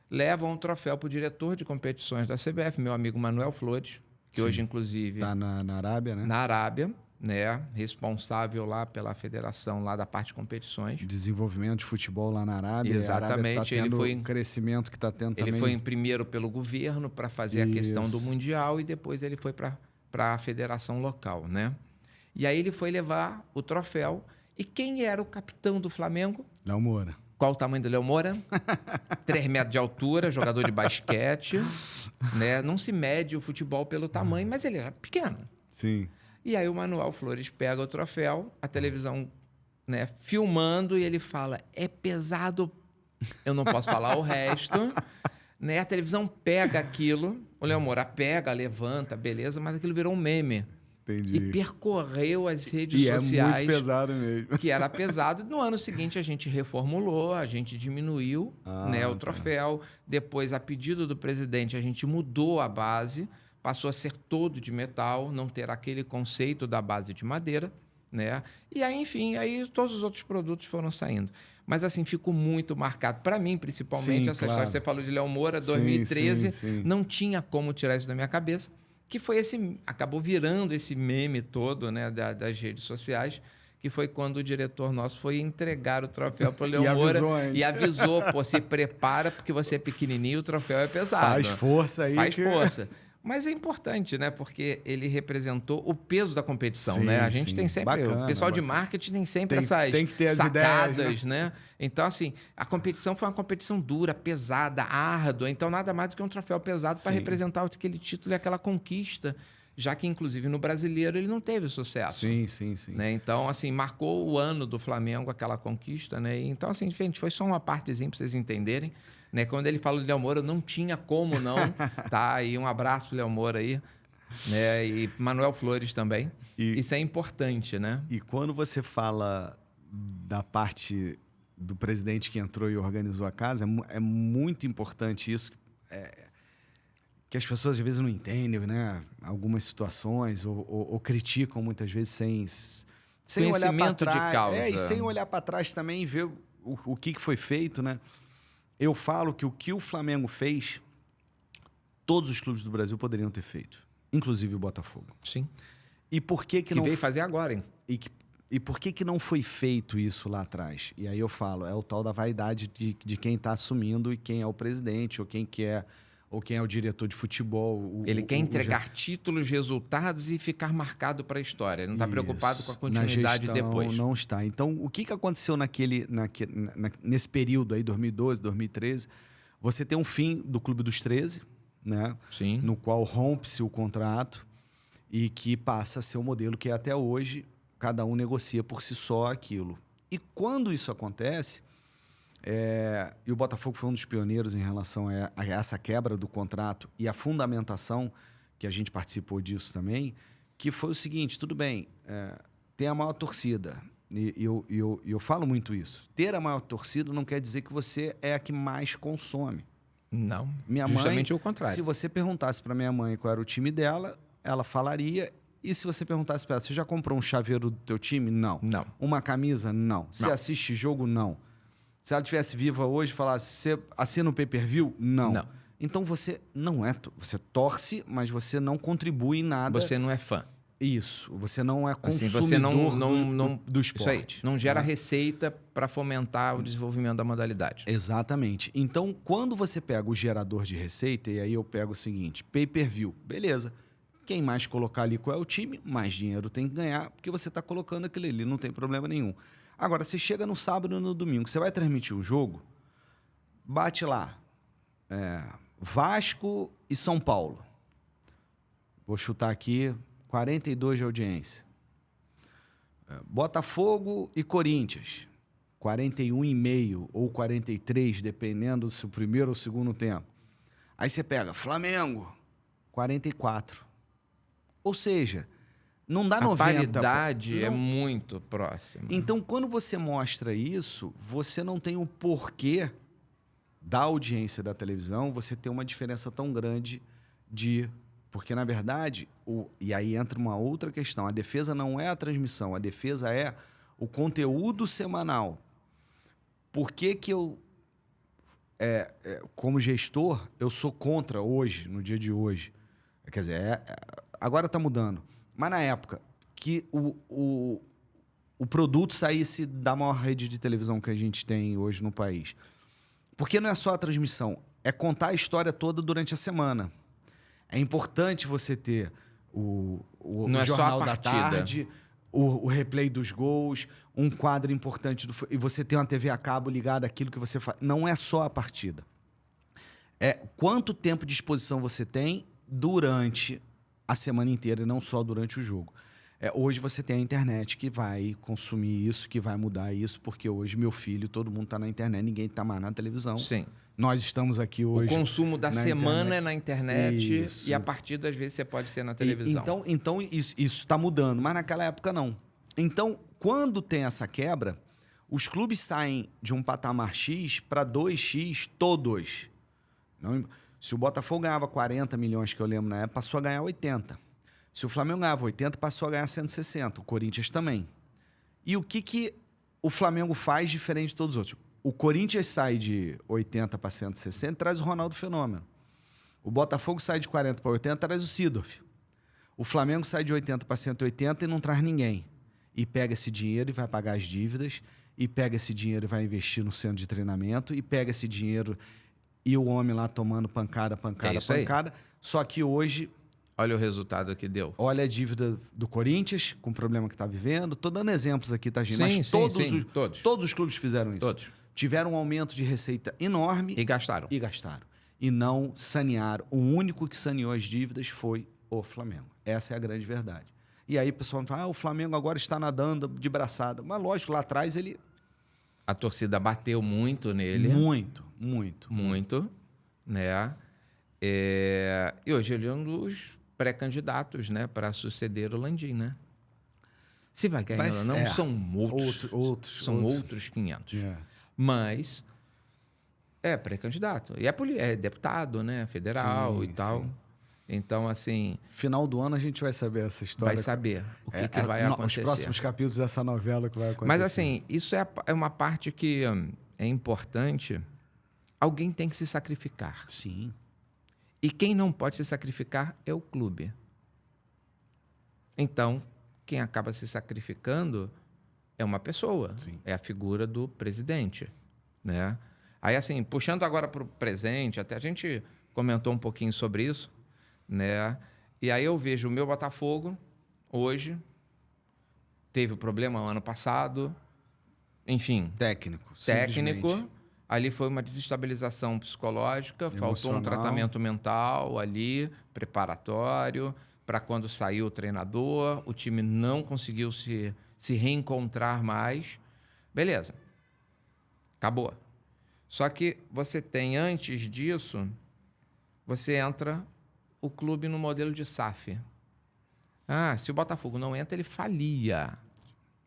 levam um troféu para o diretor de competições da CBF, meu amigo Manuel Flores, que hoje, inclusive... Está na Arábia, né? Na Arábia, né? Responsável lá pela federação, lá da parte de competições. Desenvolvimento de futebol lá na Arábia. Exatamente. Ele foi o crescimento que está tendo também. Ele foi primeiro pelo governo para fazer a questão do Mundial e depois ele foi para a federação local, né? E aí ele foi levar o troféu. E quem era o capitão do Flamengo? Léo Moura. Qual o tamanho do Léo Moura? 3 metros de altura, jogador de basquete, né? Não se mede o futebol pelo tamanho, mas ele era pequeno. Sim. E aí o Manuel Flores pega o troféu, a televisão, né, filmando, e ele fala, é pesado, eu não posso falar o resto, né? A televisão pega aquilo, o Léo Moura pega, levanta, beleza, mas aquilo virou um meme. Entendi. E percorreu as redes sociais. É muito pesado mesmo. Que era pesado. No ano seguinte, a gente reformulou, a gente diminuiu, né, o troféu. Depois, a pedido do presidente, a gente mudou a base, passou a ser todo de metal, não ter aquele conceito da base de madeira, né? E aí, enfim, aí todos os outros produtos foram saindo. Mas, assim, ficou muito marcado. Para mim, principalmente, sim, essa claro. história. Você falou de Léo Moura, 2013. Sim. Não tinha como tirar isso da minha cabeça. Que foi acabou virando esse meme todo, né, das redes sociais, que foi quando o diretor nosso foi entregar o troféu para o Léo Moura e avisou, pô, se prepara porque você é pequenininho, o troféu é pesado. Faz força aí. Faz força. Mas é importante, né? Porque ele representou o peso da competição, sim, né? A gente tem sempre... Bacana, o pessoal de marketing tem sempre essas tem que ter sacadas, as ideias, né? Então, assim, a competição foi uma competição dura, pesada, árdua. Então, nada mais do que um troféu pesado para representar aquele título e aquela conquista, já que, inclusive, no Brasileiro ele não teve sucesso. Sim. Né? Então, assim, marcou o ano do Flamengo, aquela conquista, né? Então, assim, gente, foi só uma partezinha para vocês entenderem. Né? Quando ele fala de Léo Moura, não tinha como não, tá? E um abraço pro Léo Moura aí, né? E Manuel Flores também. Isso é importante, né? E quando você fala da parte do presidente que entrou e organizou a casa, é muito importante isso, que as pessoas às vezes não entendem, né? Algumas situações, ou criticam muitas vezes sem olhar para trás. De causa. E sem olhar para trás também e ver o que foi feito, né? Eu falo que o que o Flamengo fez, todos os clubes do Brasil poderiam ter feito, inclusive o Botafogo. Sim. E por que não veio fazer agora, hein? E por que não foi feito isso lá atrás? E aí eu falo, é o tal da vaidade de quem está assumindo e quem é o presidente, ou quem é o diretor de futebol. Ele quer entregar títulos, resultados e ficar marcado para a história. Ele não está preocupado com a continuidade na gestão, depois. Não está. Então, o que aconteceu nesse período aí, 2012, 2013? Você tem um fim do Clube dos 13, né? Sim. No qual rompe-se o contrato e que passa a ser o modelo que é até hoje, cada um negocia por si só aquilo. E quando isso acontece... e o Botafogo foi um dos pioneiros em relação a essa quebra do contrato e a fundamentação, que a gente participou disso também, que foi o seguinte, tudo bem, tem a maior torcida, e eu falo muito isso, ter a maior torcida não quer dizer que você é a que mais consome. Não, minha justamente mãe, o contrário. Se você perguntasse para minha mãe qual era o time dela, ela falaria... E se você perguntasse para ela, você já comprou um chaveiro do teu time? Não. Não. Uma camisa? Não. Você assiste jogo? Não. Se ela estivesse viva hoje e falasse, você assina o pay-per-view? Não. Então você não é... Você torce, mas você não contribui em nada. Você não é fã. Isso. Você não é consumidor você do esporte. Isso aí. Não gera receita para fomentar o desenvolvimento da modalidade. Exatamente. Então, quando você pega o gerador de receita, e aí eu pego o seguinte, pay-per-view, beleza. Quem mais colocar ali qual é o time, mais dinheiro tem que ganhar, porque você está colocando aquilo ali, não tem problema nenhum. Agora, você chega no sábado e no domingo, você vai transmitir o jogo, bate lá, Vasco e São Paulo. Vou chutar aqui, 42 de audiência. Botafogo e Corinthians, 41,5 ou 43, dependendo se o primeiro ou o segundo tempo. Aí você pega Flamengo, 44. Ou seja, não dá 90. A paridade é muito próxima. Então, quando você mostra isso, você não tem o porquê da audiência da televisão, você ter uma diferença tão grande Porque, na verdade, e aí entra uma outra questão. A defesa não é a transmissão, a defesa é o conteúdo semanal. Por que que eu, como gestor, eu sou contra hoje, no dia de hoje? Quer dizer, agora está mudando. Mas na época que o produto saísse da maior rede de televisão que a gente tem hoje no país. Porque não é só a transmissão, é contar a história toda durante a semana. É importante você ter o Não é só a Jornal da partida. Tarde, o replay dos gols, um quadro importante e você ter uma TV a cabo ligada àquilo que você faz. Não é só a partida. É quanto tempo de exposição você tem durante a semana inteira e não só durante o jogo. Hoje você tem a internet que vai consumir isso, que vai mudar isso, porque hoje meu filho, todo mundo está na internet, ninguém está mais na televisão. Sim. Nós estamos aqui hoje. O consumo da semana é na internet Isso. e a partida, às vezes, você pode ser na televisão. Então isso está mudando, mas naquela época não. Então, quando tem essa quebra, os clubes saem de um patamar X para 2X todos. Não, se o Botafogo ganhava 40 milhões, que eu lembro na época, passou a ganhar 80. Se o Flamengo ganhava 80, passou a ganhar 160. O Corinthians também. E o que o Flamengo faz diferente de todos os outros? O Corinthians sai de 80 para 160 e traz o Ronaldo Fenômeno. O Botafogo sai de 40 para 80 e traz o Seedorf. O Flamengo sai de 80 para 180 e não traz ninguém. E pega esse dinheiro e vai pagar as dívidas, e pega esse dinheiro e vai investir no centro de treinamento, e pega esse dinheiro e o homem lá tomando pancada. Só que hoje... Olha o resultado que deu. Olha a dívida do Corinthians, com o problema que está vivendo. Estou dando exemplos aqui, tá, gente? Sim, mas todos os clubes fizeram isso. Todos. Tiveram um aumento de receita enorme. E gastaram. E não sanearam. O único que saneou as dívidas foi o Flamengo. Essa é a grande verdade. E aí o pessoal fala, o Flamengo agora está nadando de braçada. Mas lógico, lá atrás ele... A torcida bateu muito nele. Muito. Né? E hoje ele é um dos pré-candidatos, né, para suceder o Landim, né? Se vai ganhar ou não, são outros 500. Mas é pré-candidato. E é deputado, né? Federal e tal. Sim. Então, assim... Final do ano a gente vai saber essa história. Vai saber o que vai acontecer. Os próximos capítulos dessa novela que vai acontecer. Mas, assim, isso é uma parte que é importante. Alguém tem que se sacrificar. Sim. E quem não pode se sacrificar é o clube. Então, quem acaba se sacrificando é uma pessoa. Sim. É a figura do presidente, né? Aí, assim, puxando agora para o presente, até a gente comentou um pouquinho sobre isso, né? E aí eu vejo o meu Botafogo, hoje, teve o problema ano passado, enfim. Técnico. Ali foi uma desestabilização psicológica, emocional. Faltou um tratamento mental ali, preparatório, para quando saiu o treinador, o time não conseguiu se reencontrar mais. Beleza, acabou. Só que você tem, antes disso, você entra o clube no modelo de SAF. Se o Botafogo não entra, ele falia.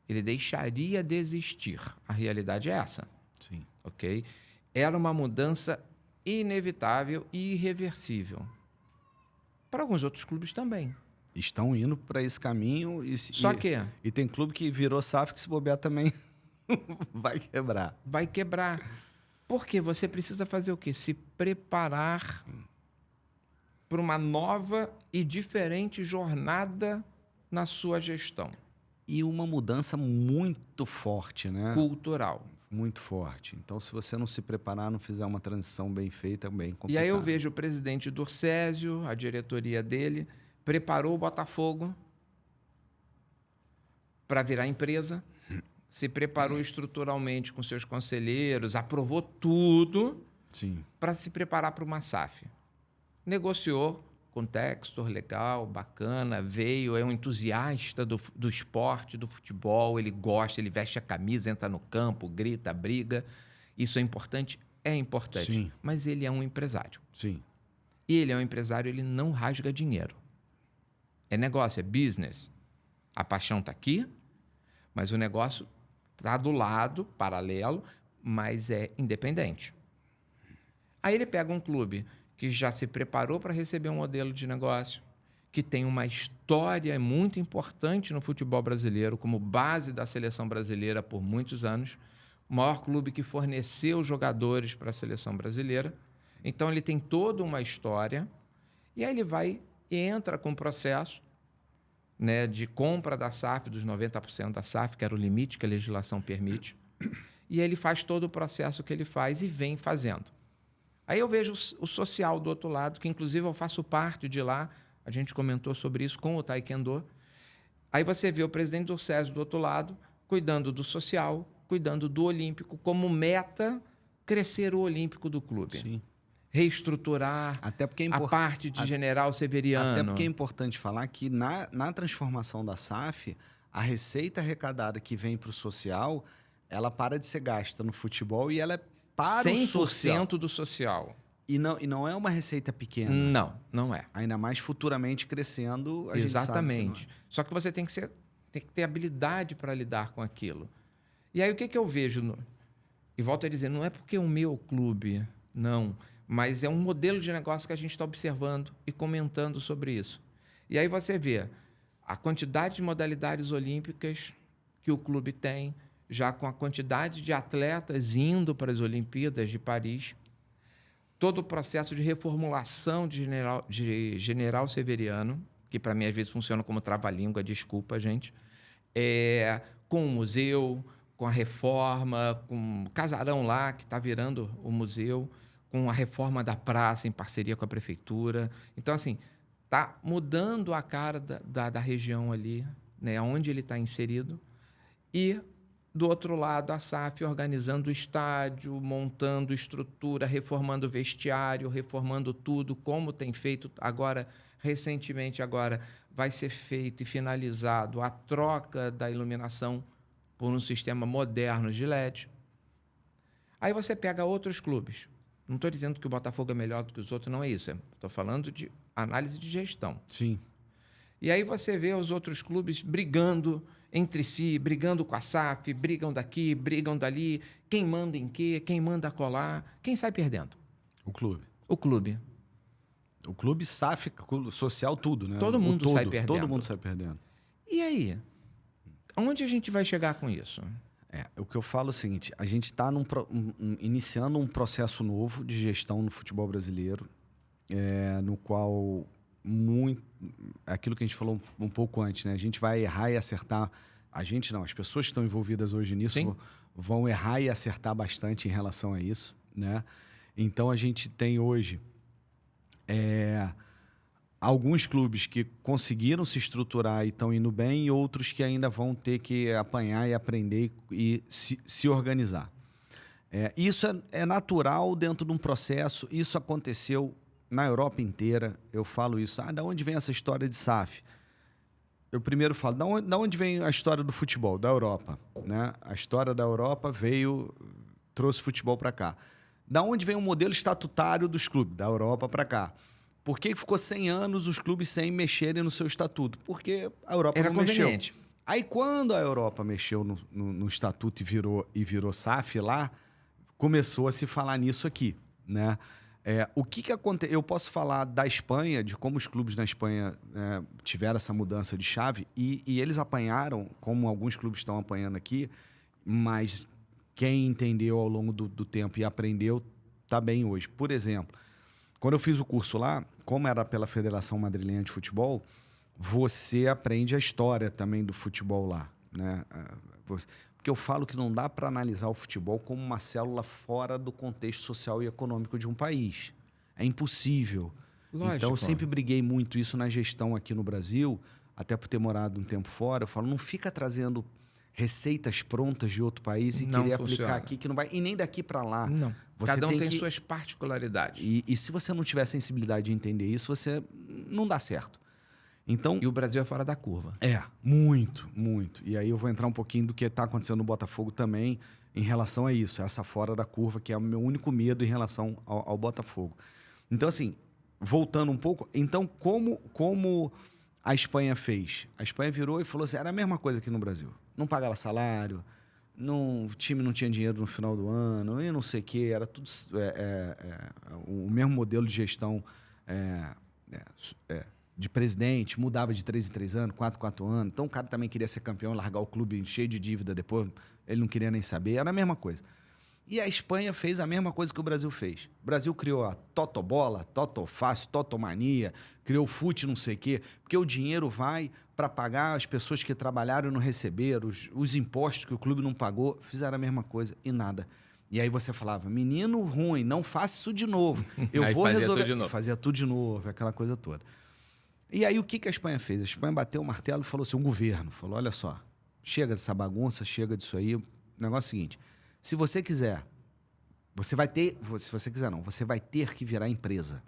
Ele deixaria de existir. A realidade é essa. Sim. Ok? Era uma mudança inevitável e irreversível. Para alguns outros clubes também. Estão indo para esse caminho. E tem clube que virou SAF que, se bobear, também vai quebrar. Vai quebrar. Porque você precisa fazer o quê? Se preparar para uma nova e diferente jornada na sua gestão. E uma mudança muito forte, né? Cultural. Muito forte. Então, se você não se preparar, não fizer uma transição bem feita, é bem complicado. E aí eu vejo o presidente Durcésio, a diretoria dele, preparou o Botafogo para virar empresa, se preparou estruturalmente com seus conselheiros, aprovou tudo para se preparar para uma SAF. Negociou com Textor, legal, bacana, veio, é um entusiasta do esporte, do futebol, ele gosta, ele veste a camisa, entra no campo, grita, briga. Isso é importante? É importante. Sim. Mas ele é um empresário. Sim. E ele é um empresário, ele não rasga dinheiro. É negócio, é business. A paixão está aqui, mas o negócio está do lado, paralelo, mas é independente. Aí ele pega um clube que já se preparou para receber um modelo de negócio, que tem uma história muito importante no futebol brasileiro, como base da seleção brasileira por muitos anos, o maior clube que forneceu jogadores para a seleção brasileira. Então, ele tem toda uma história, e aí ele vai e entra com o processo, né, de compra da SAF, dos 90% da SAF, que era o limite que a legislação permite, e ele faz todo o processo que ele faz e vem fazendo. Aí eu vejo o social do outro lado, que inclusive eu faço parte de lá, a gente comentou sobre isso com o Taekwondo. Aí você vê o presidente do SESI do outro lado, cuidando do social, cuidando do olímpico, como meta crescer o olímpico do clube. Sim. Reestruturar Até porque a parte de General Severiano. Até porque é importante falar que na transformação da SAF, a receita arrecadada que vem para o social, ela para de ser gasta no futebol e ela é para o social. 100% do social. E não é uma receita pequena. Não, não é. Ainda mais futuramente crescendo, a Exatamente. gente sabe que não é. Só que você tem que ter habilidade para lidar com aquilo. E aí o que eu vejo? E volto a dizer, não é porque é o meu clube, não. Mas é um modelo de negócio que a gente está observando e comentando sobre isso. E aí você vê a quantidade de modalidades olímpicas que o clube tem, já com a quantidade de atletas indo para as Olimpíadas de Paris, todo o processo de reformulação de General Severiano, que para mim às vezes funciona como trava-língua, desculpa, gente, com o museu, com a reforma, com o casarão lá, que está virando o museu, com a reforma da praça em parceria com a prefeitura. Então, assim, está mudando a cara da região ali, né, onde ele está inserido. E, do outro lado, a SAF organizando o estádio, montando estrutura, reformando o vestiário, reformando tudo, como tem feito agora, recentemente agora, vai ser feito e finalizado a troca da iluminação por um sistema moderno de LED. Aí você pega outros clubes. Não estou dizendo que o Botafogo é melhor do que os outros, não é isso. Estou falando de análise de gestão. Sim. E aí você vê os outros clubes brigando entre si, brigando com a SAF, brigam daqui, brigam dali, quem manda em quê, quem manda colar, quem sai perdendo? O clube. O clube. O clube, SAF, social, tudo, né? Todo mundo sai perdendo. Todo mundo sai perdendo. E aí? Onde a gente vai chegar com isso? O que eu falo é o seguinte, a gente está iniciando um processo novo de gestão no futebol brasileiro, no qual aquilo que a gente falou um pouco antes, né? A gente vai errar e acertar. A gente não, as pessoas que estão envolvidas hoje nisso vão errar e acertar bastante em relação a isso, né? Então a gente tem hoje alguns clubes que conseguiram se estruturar e estão indo bem, e outros que ainda vão ter que apanhar e aprender e se organizar. Isso é natural dentro de um processo, isso aconteceu na Europa inteira. Eu falo isso. Da onde vem essa história de SAF? Eu primeiro falo, da onde vem a história do futebol? Da Europa, né? A história da Europa trouxe futebol para cá. Da onde vem o modelo estatutário dos clubes? Da Europa para cá. Por que ficou 100 anos os clubes sem mexerem no seu estatuto? Porque a Europa não mexeu. Aí, quando a Europa mexeu no estatuto e virou SAF lá, começou a se falar nisso aqui, né? O que aconteceu? Eu posso falar da Espanha, de como os clubes na Espanha tiveram essa mudança de chave e eles apanharam, como alguns clubes estão apanhando aqui, mas quem entendeu ao longo do tempo e aprendeu está bem hoje. Por exemplo, quando eu fiz o curso lá, como era pela Federação Madrilenha de Futebol, você aprende a história também do futebol lá, né? Porque eu falo que não dá para analisar o futebol como uma célula fora do contexto social e econômico de um país. É impossível. Lógico. Então, eu sempre briguei muito isso na gestão aqui no Brasil, até por ter morado um tempo fora. Eu falo, não fica trazendo receitas prontas de outro país e querer aplicar aqui, que não vai... E nem daqui para lá. Não. Cada um tem suas particularidades. E se você não tiver sensibilidade de entender isso, você não dá certo. Então, e o Brasil é fora da curva. Muito, muito. E aí eu vou entrar um pouquinho do que está acontecendo no Botafogo também em relação a isso. Essa fora da curva, que é o meu único medo em relação ao Botafogo. Então, assim, voltando um pouco, então como a Espanha fez? A Espanha virou e falou assim, era a mesma coisa aqui no Brasil. Não pagava salário, o time não tinha dinheiro no final do ano, e não sei o quê, era tudo o mesmo modelo de gestão de presidente, mudava de 3 em 3 anos, 4 em 4 anos. Então o cara também queria ser campeão, largar o clube cheio de dívida depois, ele não queria nem saber, era a mesma coisa. E a Espanha fez a mesma coisa que o Brasil fez. O Brasil criou a Totobola, Totofácil, Totomania, criou o fute não sei o quê, porque o dinheiro vai para pagar as pessoas que trabalharam e não receberam, os impostos que o clube não pagou, fizeram a mesma coisa e nada. E aí você falava, menino ruim, não faça isso de novo. Eu vou resolver. Tudo de novo. Fazia tudo de novo, aquela coisa toda. E aí o que a Espanha fez? A Espanha bateu o martelo e falou assim, um governo, falou, olha só, chega dessa bagunça, chega disso aí. O negócio é o seguinte, se você quiser, você vai ter, se você quiser não, você vai ter que virar empresa.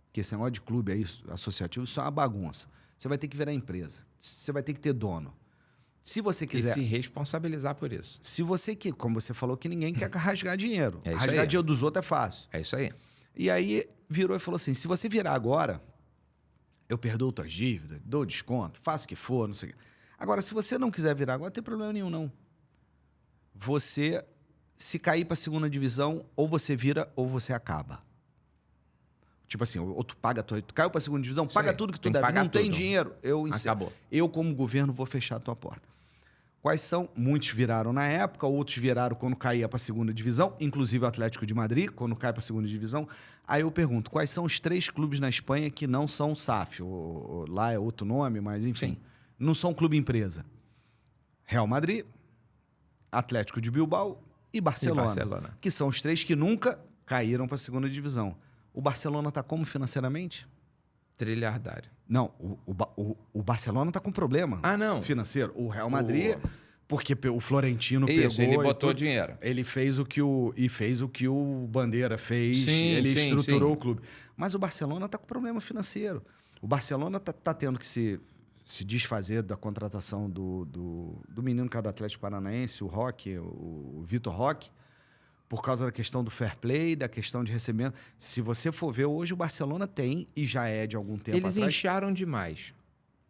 Porque esse negócio de clube aí, associativo, isso é uma bagunça. Você vai ter que virar empresa. Você vai ter que ter dono. Se você quiser... E se responsabilizar por isso. Se você, como você falou, que ninguém quer rasgar dinheiro. É isso rasgar aí. Dinheiro dos outros é fácil. É isso aí. E aí virou e falou assim, se você virar agora, eu perdoo tuas dívidas, dou desconto, faço o que for, não sei o quê. Agora, se você não quiser virar agora, não tem problema nenhum, não. Você, se cair para a segunda divisão, ou você vira ou você acaba. Tipo assim, ou tu paga, tu caiu para a segunda divisão, paga tudo que tu deve. Não tem dinheiro, acabou. Eu, como governo, vou fechar a tua porta. Quais são? Muitos viraram na época, outros viraram quando caía para a segunda divisão, inclusive o Atlético de Madrid, quando cai para a segunda divisão. Aí eu pergunto, quais são os 3 clubes na Espanha que não são SAF? Lá é outro nome, mas enfim, Sim. Não são clube empresa. Real Madrid, Atlético de Bilbao e Barcelona. Que são os 3 que nunca caíram para a segunda divisão. O Barcelona está como financeiramente? Trilhardário. Não, o Barcelona está com problema financeiro. O Real Madrid, porque o Florentino pegou... ele botou dinheiro. Ele fez o que o Bandeira fez, ele estruturou o clube. Mas o Barcelona está com problema financeiro. O Barcelona está tendo que se desfazer da contratação do menino que era do Atlético Paranaense, o Vitor Roque, por causa da questão do fair play, da questão de recebimento. Se você for ver, hoje o Barcelona tem, e já é de algum tempo atrás... Eles incharam demais.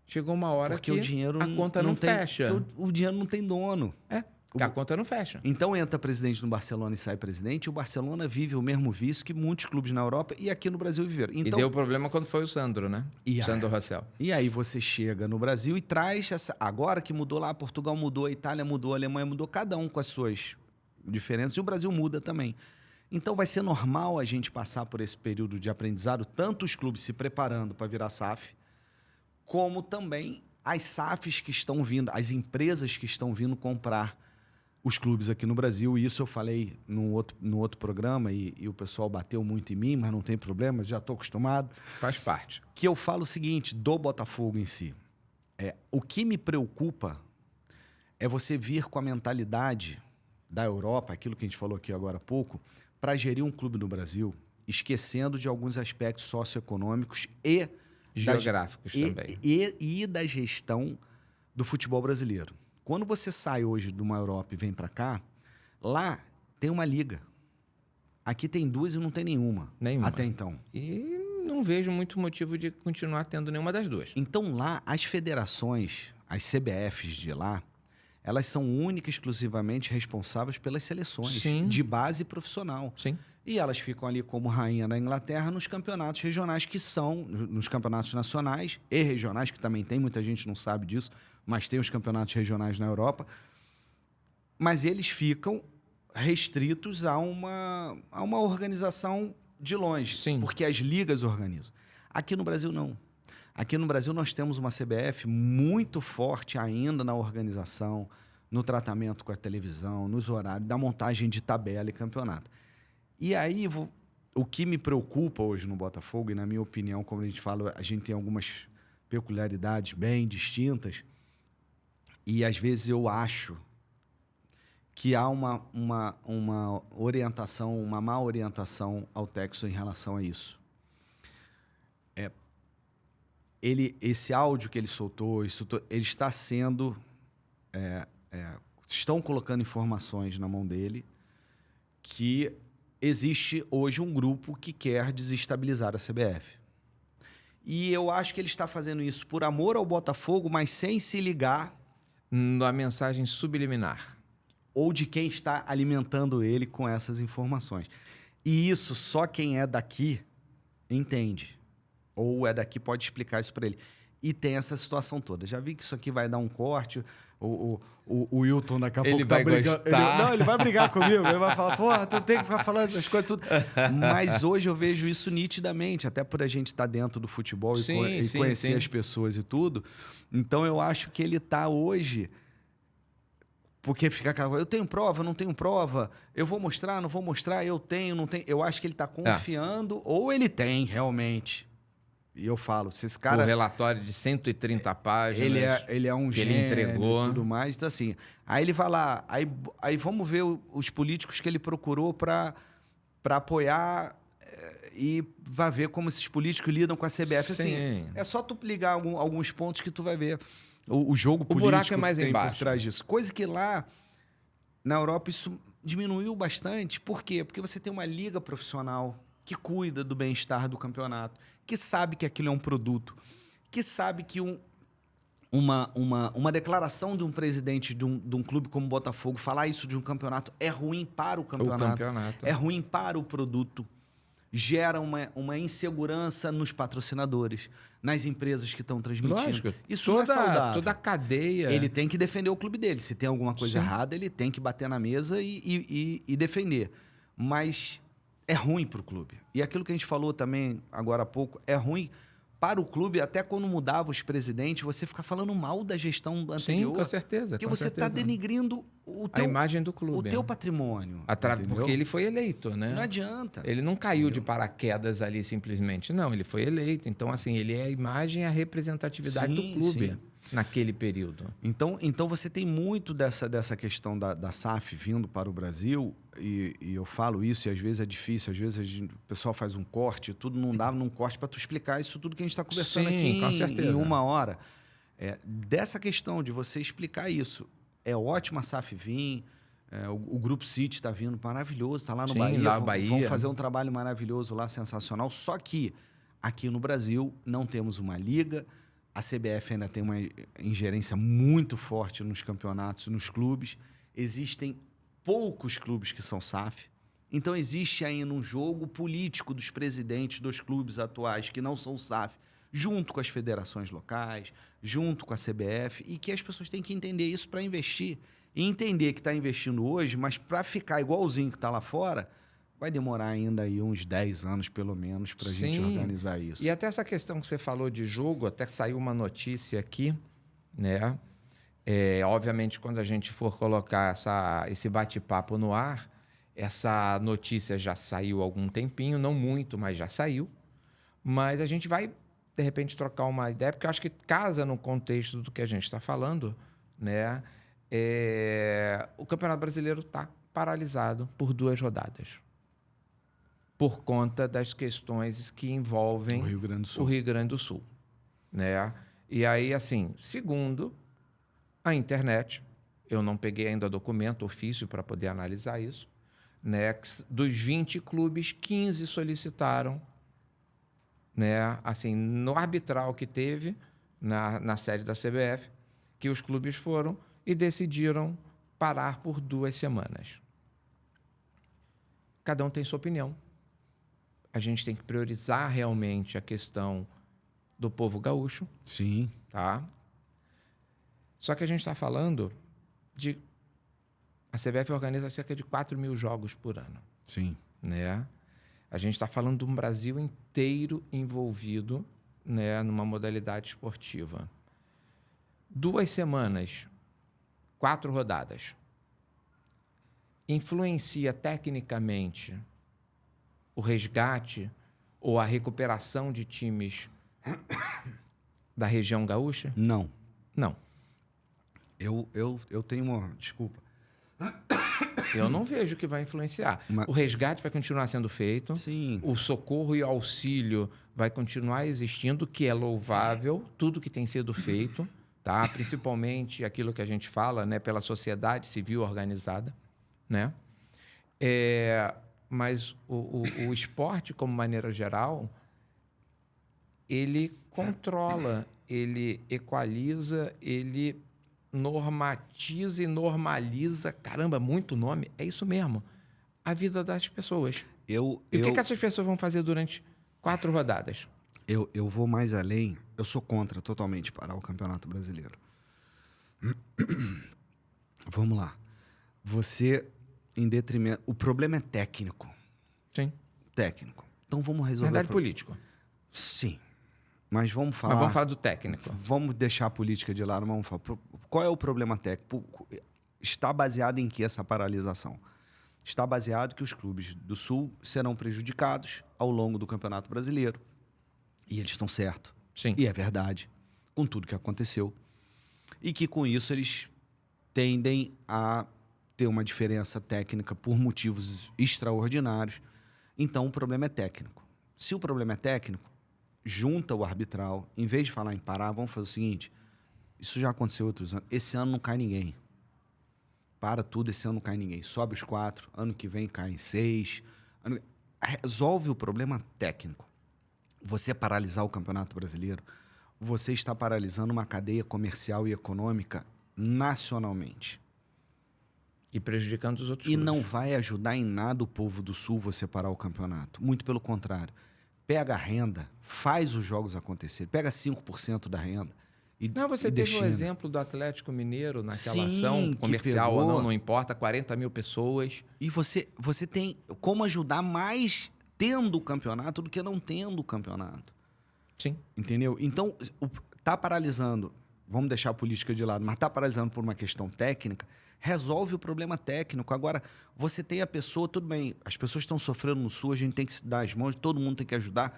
Chegou uma hora porque que o dinheiro a conta não fecha. O dinheiro não tem dono. A conta não fecha. Então entra presidente no Barcelona e sai presidente, e o Barcelona vive o mesmo vício que muitos clubes na Europa e aqui no Brasil viveram. Então, e deu problema quando foi o Sandro, né? Sandro Rosell. E aí você chega no Brasil e traz agora que mudou lá, Portugal mudou, a Itália mudou, a Alemanha mudou, cada um com as suas diferenças, e o Brasil muda também. Então vai ser normal a gente passar por esse período de aprendizado, tanto os clubes se preparando para virar SAF, como também as SAFs que estão vindo, as empresas que estão vindo comprar os clubes aqui no Brasil. E isso eu falei no outro programa e o pessoal bateu muito em mim, mas não tem problema, já estou acostumado. Faz parte. Que eu falo o seguinte, do Botafogo em si. O que me preocupa é você vir com a mentalidade da Europa, aquilo que a gente falou aqui agora há pouco, para gerir um clube no Brasil, esquecendo de alguns aspectos socioeconômicos e geográficos também. E da gestão do futebol brasileiro. Quando você sai hoje de uma Europa e vem para cá, lá tem uma liga. Aqui tem 2 e não tem nenhuma. Até então. E não vejo muito motivo de continuar tendo nenhuma das 2. Então lá, as federações, as CBFs de lá, elas são única e exclusivamente responsáveis pelas seleções de base profissional. Sim. E elas ficam ali como rainha da Inglaterra nos campeonatos regionais, que são nos campeonatos nacionais e regionais, que também tem, muita gente não sabe disso, mas tem os campeonatos regionais na Europa. Mas eles ficam restritos a uma organização de longe, porque as ligas organizam. Aqui no Brasil, não. Aqui no Brasil, nós temos uma CBF muito forte ainda na organização, no tratamento com a televisão, nos horários, da montagem de tabela e campeonato. E aí, o que me preocupa hoje no Botafogo, e na minha opinião, como a gente fala, a gente tem algumas peculiaridades bem distintas, e às vezes eu acho que há uma orientação, uma má orientação ao Texo em relação a isso. Esse áudio que ele soltou, ele está sendo... estão colocando informações na mão dele que existe hoje um grupo que quer desestabilizar a CBF. E eu acho que ele está fazendo isso por amor ao Botafogo, mas sem se ligar... Na mensagem subliminar. ou de quem está alimentando ele com essas informações. E isso só quem é daqui entende. Ou é daqui pode explicar isso para ele. E tem essa situação toda. Já vi que isso aqui vai dar um corte. O Wilton daqui a pouco vai brigando. gostar. Ele vai brigar comigo. Ele vai falar, porra, tu tem que ficar falando essas coisas tudo. Mas hoje eu vejo isso nitidamente, até por a gente estar dentro do futebol e conhecer as pessoas e tudo. Então eu acho que ele está hoje... Porque fica aquela coisa, eu tenho prova, não tenho prova, eu vou mostrar, não vou mostrar, eu tenho, não tenho. Eu acho que ele está confiando, ou ele tem realmente. E eu falo, se esse cara... O relatório de 130 páginas. Ele é um gênio ele entregou. E tudo mais. Então, assim, aí ele vai lá, aí vamos ver os políticos que ele procurou para apoiar e vai ver como esses políticos lidam com a CBF. Sim. Assim, é só tu ligar alguns pontos que tu vai ver o jogo político buraco é mais que tem embaixo. por trás disso. Coisa que lá, na Europa, isso diminuiu bastante. Por quê? Porque você tem uma liga profissional que cuida do bem-estar do campeonato, que sabe que aquilo é um produto, que sabe que uma declaração de um presidente de um clube como o Botafogo falar isso de um campeonato é ruim para o campeonato. É ruim para o produto, gera uma insegurança nos patrocinadores, nas empresas que estão transmitindo. Lógico, isso não é saudável. Toda a cadeia. Ele tem que defender o clube dele. Se tem alguma coisa errada, ele tem que bater na mesa e defender. Mas é ruim para o clube. E aquilo que a gente falou também agora há pouco, é ruim para o clube, até quando mudava os presidentes, você fica falando mal da gestão anterior. Sim, com certeza. Porque você está denigrindo a imagem do clube. O teu patrimônio. Porque ele foi eleito, né? Não adianta. Ele não caiu de paraquedas ali simplesmente. Não, ele foi eleito. Então, assim, ele é a imagem e a representatividade do clube naquele período. Então você tem muito dessa questão da SAF vindo para o Brasil, e eu falo isso, e às vezes é difícil, às vezes o pessoal faz um corte, tudo não dá num corte para tu explicar isso tudo que a gente está conversando aqui em uma hora. Dessa questão de você explicar isso, é ótimo a SAF vir, o Grupo City está vindo maravilhoso, está lá no Bahia, vão fazer um trabalho maravilhoso lá, sensacional, só que aqui no Brasil não temos uma liga. A CBF ainda tem uma ingerência muito forte nos campeonatos, nos clubes. Existem poucos clubes que são SAF. Então, existe ainda um jogo político dos presidentes dos clubes atuais que não são SAF, junto com as federações locais, junto com a CBF, e que as pessoas têm que entender isso para investir. E entender que está investindo hoje, mas para ficar igualzinho que está lá fora, vai demorar ainda aí uns 10 anos, pelo menos, para a gente organizar isso. E até essa questão que você falou de jogo, até saiu uma notícia aqui, né? Obviamente, quando a gente for colocar esse bate-papo no ar, essa notícia já saiu há algum tempinho, não muito, mas já saiu. Mas a gente vai, de repente, trocar uma ideia, porque eu acho que casa no contexto do que a gente está falando, né? O Campeonato Brasileiro está paralisado por 2 rodadas. Por conta das questões que envolvem o Rio Grande do Sul. Né? E aí, assim, segundo a internet, eu não peguei ainda documento, ofício para poder analisar isso, né? Dos 20 clubes, 15 solicitaram, né? Assim, no arbitral que teve na sede da CBF, que os clubes foram e decidiram parar por 2 semanas. Cada um tem sua opinião. A gente tem que priorizar realmente a questão do povo gaúcho. Sim. Tá? Só que a gente está falando de... A CBF organiza cerca de 4.000 jogos por ano. Sim. Né? A gente está falando de um Brasil inteiro envolvido, né, numa modalidade esportiva. 2 semanas, 4 rodadas. Influencia tecnicamente o resgate ou a recuperação de times da região gaúcha? Não. Não. Eu tenho uma... Desculpa. Eu não vejo que vai influenciar. O resgate vai continuar sendo feito. Sim. O socorro e o auxílio vai continuar existindo, que é louvável, tudo que tem sido feito, tá? Principalmente aquilo que a gente fala, né, pela sociedade civil organizada, né? Mas o esporte, como maneira geral, ele controla, ele equaliza, ele normatiza e normaliza, caramba, muito nome, é isso mesmo, a vida das pessoas. E o que essas pessoas vão fazer durante 4 rodadas? Eu vou mais além. Eu sou contra totalmente parar o Campeonato Brasileiro. Vamos lá. Você, em detrimento... O problema é técnico. Sim. Técnico. Então vamos resolver... Verdade, político. Sim. Mas vamos falar... Mas vamos falar do técnico. Vamos deixar a política de lado, vamos falar. Qual é o problema técnico? Está baseado em que essa paralisação? Está baseado que os clubes do Sul serão prejudicados ao longo do Campeonato Brasileiro. E eles estão certos. Sim. E é verdade, com tudo que aconteceu. E que, com isso, eles tendem a ter uma diferença técnica por motivos extraordinários. Então, o problema é técnico. Se o problema é técnico, junta o arbitral. Em vez de falar em parar, vamos fazer o seguinte. Isso já aconteceu outros anos. Esse ano não cai ninguém. Para tudo, esse ano não cai ninguém. Sobe os 4, ano que vem cai em 6. Resolve o problema técnico. Você paralisar o Campeonato Brasileiro, você está paralisando uma cadeia comercial e econômica nacionalmente. E prejudicando os outros E clubes. não vai ajudar em nada o povo do Sul você parar o campeonato. Muito pelo contrário. Pega a renda, faz os jogos acontecer. Pega 5% da renda. Não, você teve o exemplo do Atlético Mineiro naquela ação comercial pegou, ou não importa, 40 mil pessoas. E você tem como ajudar mais tendo o campeonato do que não tendo o campeonato. Sim. Entendeu? Então, tá paralisando, vamos deixar a política de lado, mas tá paralisando por uma questão técnica, resolve o problema técnico. Agora, você tem a pessoa, tudo bem, as pessoas estão sofrendo no Sul, a gente tem que se dar as mãos, todo mundo tem que ajudar.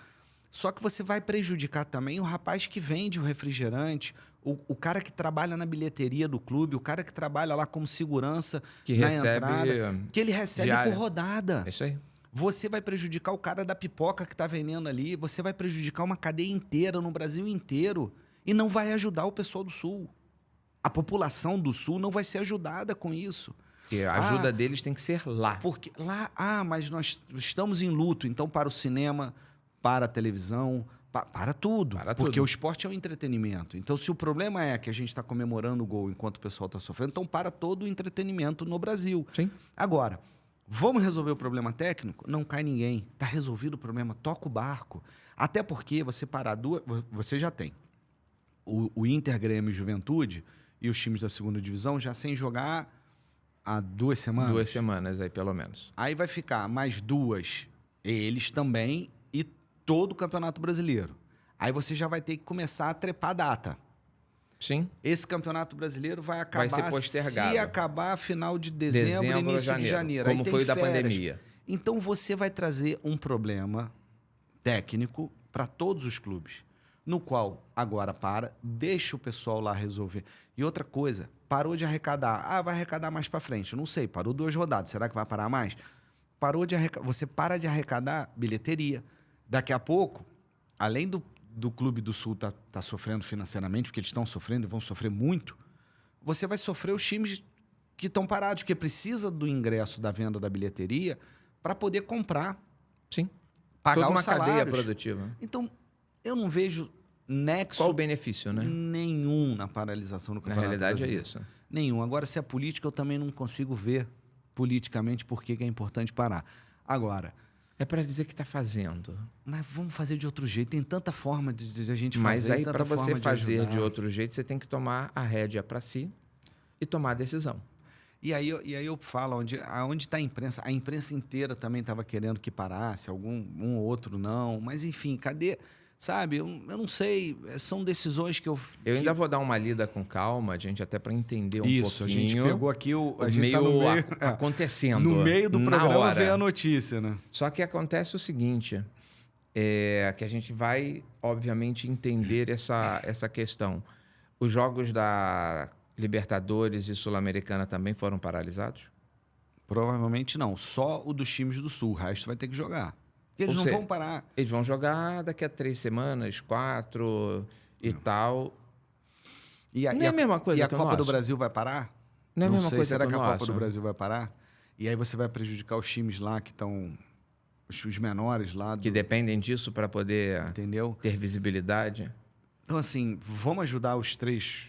Só que você vai prejudicar também o rapaz que vende o refrigerante, o cara que trabalha na bilheteria do clube, o cara que trabalha lá como segurança que na recebe entrada, que ele recebe diária. por rodada. É isso aí. Você vai prejudicar o cara da pipoca que está vendendo ali, você vai prejudicar uma cadeia inteira no Brasil inteiro e não vai ajudar o pessoal do Sul. A população do Sul não vai ser ajudada com isso. Porque a ajuda deles tem que ser lá. Porque lá, mas nós estamos em luto, então para o cinema, para a televisão, para tudo. Porque o esporte é um entretenimento. Então, se o problema é que a gente está comemorando o gol enquanto o pessoal está sofrendo, então para todo o entretenimento no Brasil. Sim. Agora, vamos resolver o problema técnico? Não cai ninguém. Está resolvido o problema, toca o barco. Até porque você parar duas... Você já tem o Inter, Grêmio e Juventude e os times da segunda divisão já sem jogar há 2 semanas. 2 semanas aí, pelo menos. Aí vai ficar mais 2, eles também, e todo o Campeonato Brasileiro. Aí você já vai ter que começar a trepar a data. Sim. Esse Campeonato Brasileiro vai acabar, vai ser postergado. Se acabar final de dezembro início de janeiro. Como foi o da férias. pandemia. Então você vai trazer um problema técnico para todos os clubes, no qual agora deixa o pessoal lá resolver. E outra coisa, parou de arrecadar. Vai arrecadar mais para frente. Eu não sei, parou 2 rodadas. Será que vai parar mais? Parou de arrecadar. Você para de arrecadar bilheteria. Daqui a pouco, além do Clube do Sul tá sofrendo financeiramente, porque eles estão sofrendo e vão sofrer muito, você vai sofrer os times que estão parados, que precisa do ingresso da venda da bilheteria para poder comprar. Sim. Pagar toda uma os salários. cadeia produtiva. Então, eu não vejo nexo Qual o benefício, né? nenhum na paralisação do Campeonato Na realidade Brasileiro. é isso. Nenhum. Agora, se é política, eu também não consigo ver politicamente por que é importante parar. Agora... É para dizer que está fazendo. Mas vamos fazer de outro jeito. Tem tanta forma de a gente fazer. Mas aí, tanta para você forma fazer ajudar. de outro jeito, você tem que tomar a rédea para si e tomar a decisão. E aí eu falo, onde está a imprensa? A imprensa inteira também estava querendo que parasse, um ou outro não. Mas, enfim, cadê... Sabe, eu não sei, são decisões que eu... Eu ainda vou dar uma lida com calma, gente, até para entender um pouquinho. Isso, a gente pegou aqui a gente meio, tá no meio acontecendo. No meio do programa hora. veio a notícia, né? Só que acontece o seguinte, que a gente vai, obviamente, entender essa questão. Os jogos da Libertadores e Sul-Americana também foram paralisados? Provavelmente não, só o dos times do Sul, o resto vai ter que jogar. Eles não vão parar. Eles vão jogar daqui a 3 semanas, 4 e tal. Não é a mesma coisa que a que o Copa do nosso? Brasil vai parar? Não é a mesma sei, coisa será que a o Copa nosso? do Brasil vai parar? E aí você vai prejudicar os times lá que estão... Os menores lá. Que dependem disso para poder entendeu? ter visibilidade? Então, assim, vamos ajudar os três,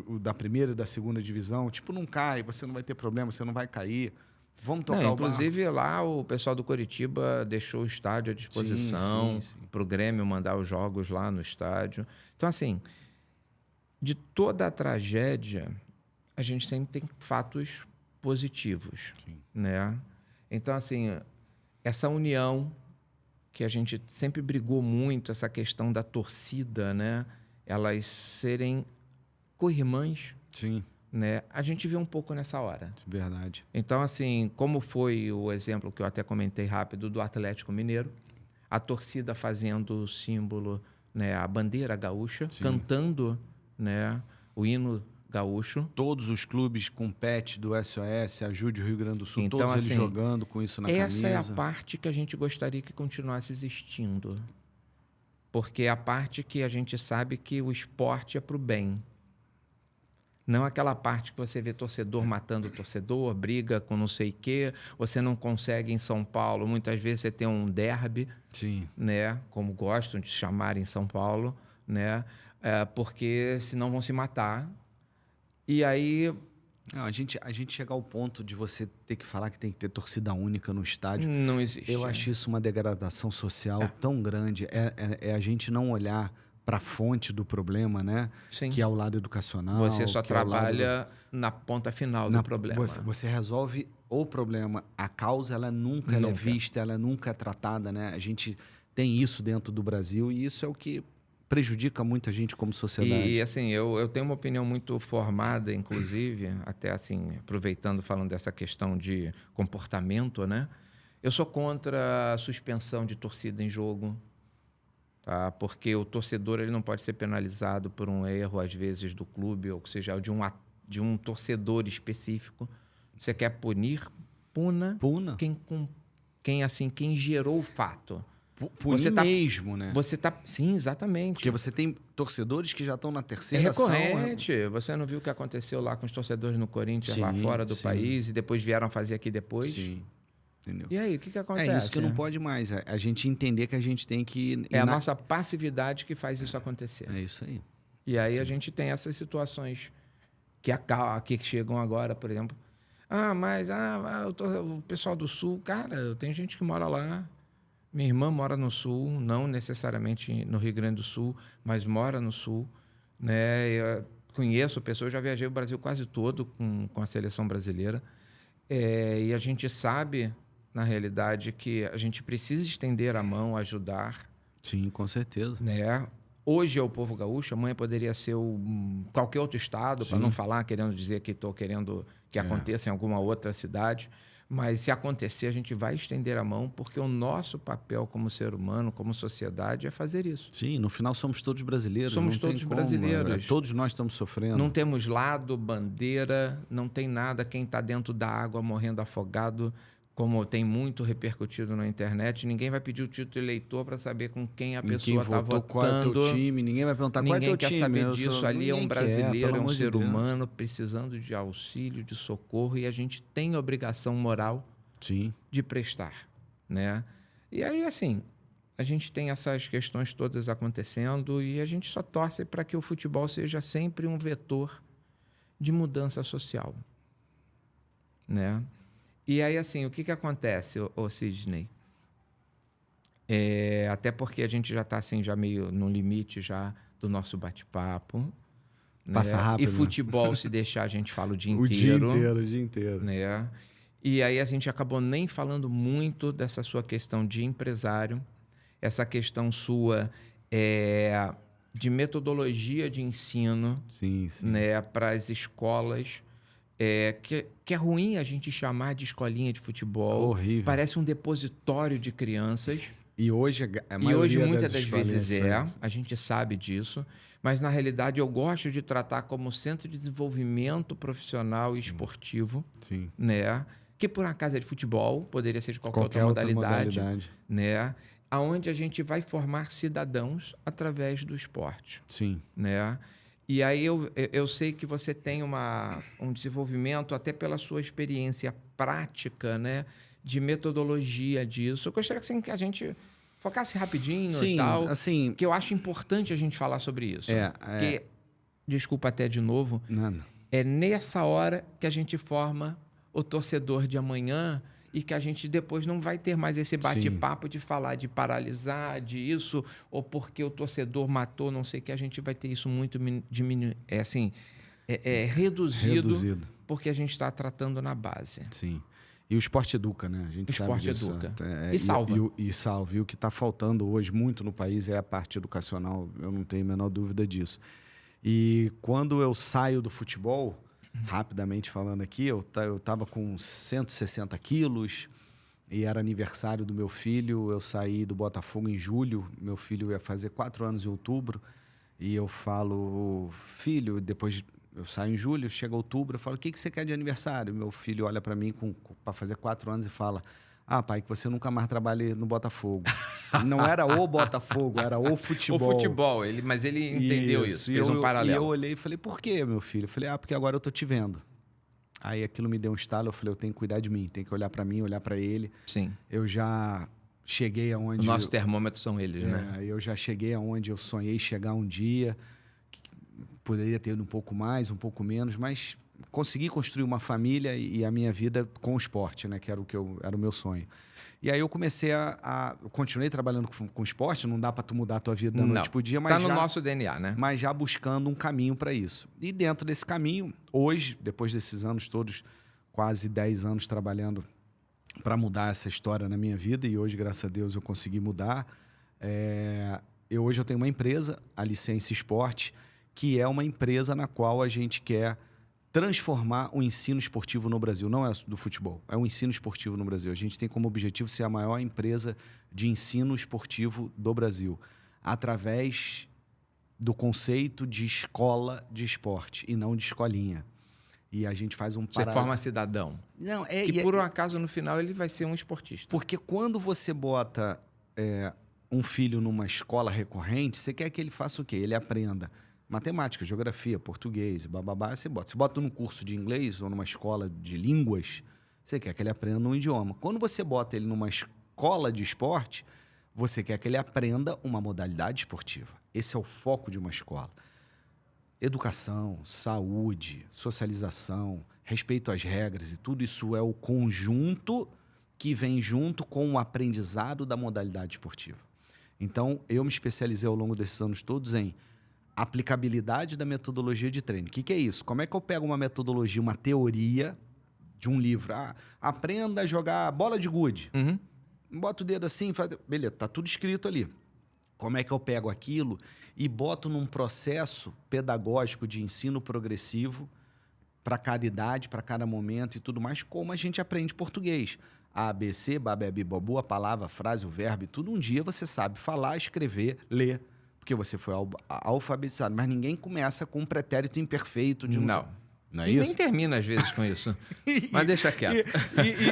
o da primeira e da segunda divisão. Tipo, não cai, você não vai ter problema, você não vai cair. Vamos tocar o barco. Inclusive, lá o pessoal do Coritiba deixou o estádio à disposição para o Grêmio mandar os jogos lá no estádio. Então, assim, de toda a tragédia, a gente sempre tem fatos positivos, né? Então, assim, essa união que a gente sempre brigou muito, essa questão da torcida, né? Elas serem co-irmãs, né? A gente vê um pouco nessa hora. Verdade. Então, assim, como foi o exemplo que eu até comentei rápido do Atlético Mineiro, a torcida fazendo o símbolo, né? A bandeira gaúcha, cantando, né? O hino gaúcho. Todos os clubes com pet do SOS, Ajude o Rio Grande do Sul, então, todos assim, eles jogando com isso na camisa. Essa é a parte que a gente gostaria que continuasse existindo. Porque é a parte que a gente sabe que o esporte é para o bem. Não aquela parte que você vê torcedor matando torcedor, briga com não sei o quê. Você não consegue em São Paulo. Muitas vezes você tem um derby, né? Como gostam de chamar em São Paulo, né? Porque senão vão se matar. E aí... Não, a gente chegar ao ponto de você ter que falar que tem que ter torcida única no estádio. Não existe. Eu acho isso uma degradação social tão grande. É a gente não olhar para a fonte do problema, né? Que é o lado educacional. Você só trabalha na ponta final do problema. Você resolve o problema. A causa, ela nunca é vista, ela nunca é tratada, né? A gente tem isso dentro do Brasil e isso é o que prejudica muita gente como sociedade. E assim, eu tenho uma opinião muito formada, inclusive, até assim, aproveitando, falando dessa questão de comportamento, né? Eu sou contra a suspensão de torcida em jogo, tá? Porque o torcedor ele não pode ser penalizado por um erro, às vezes, do clube, ou seja, de um torcedor específico. Você quer punir? Puna. Quem gerou o fato. Punir mesmo, né? Sim, exatamente. Porque você tem torcedores que já estão na terceira ação. É recorrente. Você não viu o que aconteceu lá com os torcedores no Corinthians, lá fora do país, e depois vieram fazer aqui depois? Sim. Entendeu? E aí, o que acontece? É isso que não pode mais. A gente entender que a gente tem que... É a nossa passividade que faz isso acontecer. É isso aí. E aí a gente tem essas situações que chegam agora, por exemplo. O pessoal do Sul... Cara, tem gente que mora lá. Minha irmã mora no Sul, não necessariamente no Rio Grande do Sul, mas mora no Sul, né? Eu conheço pessoas, já viajei o Brasil quase todo com a seleção brasileira. E a gente sabe, na realidade, que a gente precisa estender a mão, ajudar. Sim, com certeza. Né? Hoje é o povo gaúcho, amanhã poderia ser qualquer outro estado, para não falar querendo dizer que estou querendo que aconteça em alguma outra cidade. Mas se acontecer, a gente vai estender a mão, porque o nosso papel como ser humano, como sociedade, é fazer isso. Sim, no final somos todos brasileiros. Somos todos brasileiros. Todos nós estamos sofrendo. Não temos lado, bandeira, não tem nada. Quem está dentro da água morrendo afogado, como tem muito repercutido na internet, ninguém vai pedir o título de eleitor para saber com quem a pessoa está votando. Qual é o teu time, ninguém vai perguntar qual é o teu time. Ninguém quer saber disso. Ali é um brasileiro, é um ser humano precisando de auxílio, de socorro, e a gente tem obrigação moral de prestar, né? E aí, assim, a gente tem essas questões todas acontecendo e a gente só torce para que o futebol seja sempre um vetor de mudança social, né? E aí, assim, o que acontece, ô Sidney? Até porque a gente já está assim, já meio no limite já do nosso bate-papo. Passa rápido. E futebol, se deixar, a gente fala o dia inteiro. O dia inteiro. Né? E aí a gente acabou nem falando muito dessa sua questão de empresário, essa questão sua de metodologia de ensino, né, para as escolas. Que é ruim a gente chamar de escolinha de futebol. Horrível. Parece um depositório de crianças. E hoje muitas das vezes a gente sabe disso. Mas, na realidade, eu gosto de tratar como centro de desenvolvimento profissional e esportivo. Né? Que, por acaso, é de futebol, poderia ser de qualquer outra modalidade. Né? Onde a gente vai formar cidadãos através do esporte. Né? E aí eu sei que você tem um desenvolvimento, até pela sua experiência prática, né, de metodologia disso. Eu gostaria assim, que a gente focasse rapidinho Sim, e tal. assim... Que eu acho importante a gente falar sobre isso. Porque, desculpa até de novo, Nada. é nessa hora que a gente forma o torcedor de amanhã e que a gente depois não vai ter mais esse bate-papo de falar de paralisar, de isso, ou porque o torcedor matou, não sei o que, a gente vai ter isso muito diminuído, reduzido, porque a gente está tratando na base. Sim. E o esporte educa, né? A gente o sabe esporte disso. educa. E salva. E salva. E o que está faltando hoje muito no país é a parte educacional, eu não tenho a menor dúvida disso. E quando eu saio do futebol, rapidamente falando aqui, eu estava com 160 quilos e era aniversário do meu filho. Eu saí do Botafogo em julho, meu filho ia fazer 4 anos em outubro. E eu falo, filho, depois eu saio em julho, chega outubro, eu falo, o que você quer de aniversário? Meu filho olha para mim para fazer 4 anos e fala, pai, que você nunca mais trabalhe no Botafogo. Não era o Botafogo, era o futebol. O futebol, mas ele entendeu isso, fez um paralelo. E eu olhei e falei, por quê, meu filho? Eu falei, porque agora eu tô te vendo. Aí aquilo me deu um estalo, eu falei, eu tenho que cuidar de mim, tenho que olhar para mim, olhar para ele. Sim. Eu já cheguei aonde... Os nossos termômetros são eles, né? Eu já cheguei aonde eu sonhei chegar um dia, poderia ter ido um pouco mais, um pouco menos, mas consegui construir uma família e a minha vida com o esporte, né? Que era era o meu sonho. E aí eu comecei eu continuei trabalhando com esporte, não dá para tu mudar a tua vida da noite pro dia, mas tá no nosso DNA, né? Mas já buscando um caminho para isso. E dentro desse caminho, hoje, depois desses anos todos, quase 10 anos trabalhando para mudar essa história na minha vida, e hoje, graças a Deus, eu consegui mudar. Hoje eu tenho uma empresa, a Licença Esporte, que é uma empresa na qual a gente quer transformar o ensino esportivo no Brasil. Não é do futebol, é o ensino esportivo no Brasil. A gente tem como objetivo ser a maior empresa de ensino esportivo do Brasil, através do conceito de escola de esporte e não de escolinha. E a gente faz um Você forma cidadão. Não, que por um acaso, no final, ele vai ser um esportista. Porque quando você bota um filho numa escola recorrente, você quer que ele faça o quê? Ele aprenda matemática, geografia, português, bababá, você bota. Você bota num curso de inglês ou numa escola de línguas, você quer que ele aprenda um idioma. Quando você bota ele numa escola de esporte, você quer que ele aprenda uma modalidade esportiva. Esse é o foco de uma escola. Educação, saúde, socialização, respeito às regras e tudo isso é o conjunto que vem junto com o aprendizado da modalidade esportiva. Então, eu me especializei ao longo desses anos todos em aplicabilidade da metodologia de treino. O que é isso? Como é que eu pego uma metodologia, uma teoria de um livro? Aprenda a jogar bola de gude. Uhum. Bota o dedo assim, faz... beleza, tá tudo escrito ali. Como é que eu pego aquilo e boto num processo pedagógico de ensino progressivo para cada idade, para cada momento e tudo mais, como a gente aprende português. A, B, C, babebi, bobu, a palavra, a frase, o verbo, e tudo. Um dia você sabe falar, escrever, ler, porque você foi alfabetizado. Mas ninguém começa com um pretérito imperfeito de não. Não é e isso? nem termina, às vezes, com isso. Mas deixa quieto.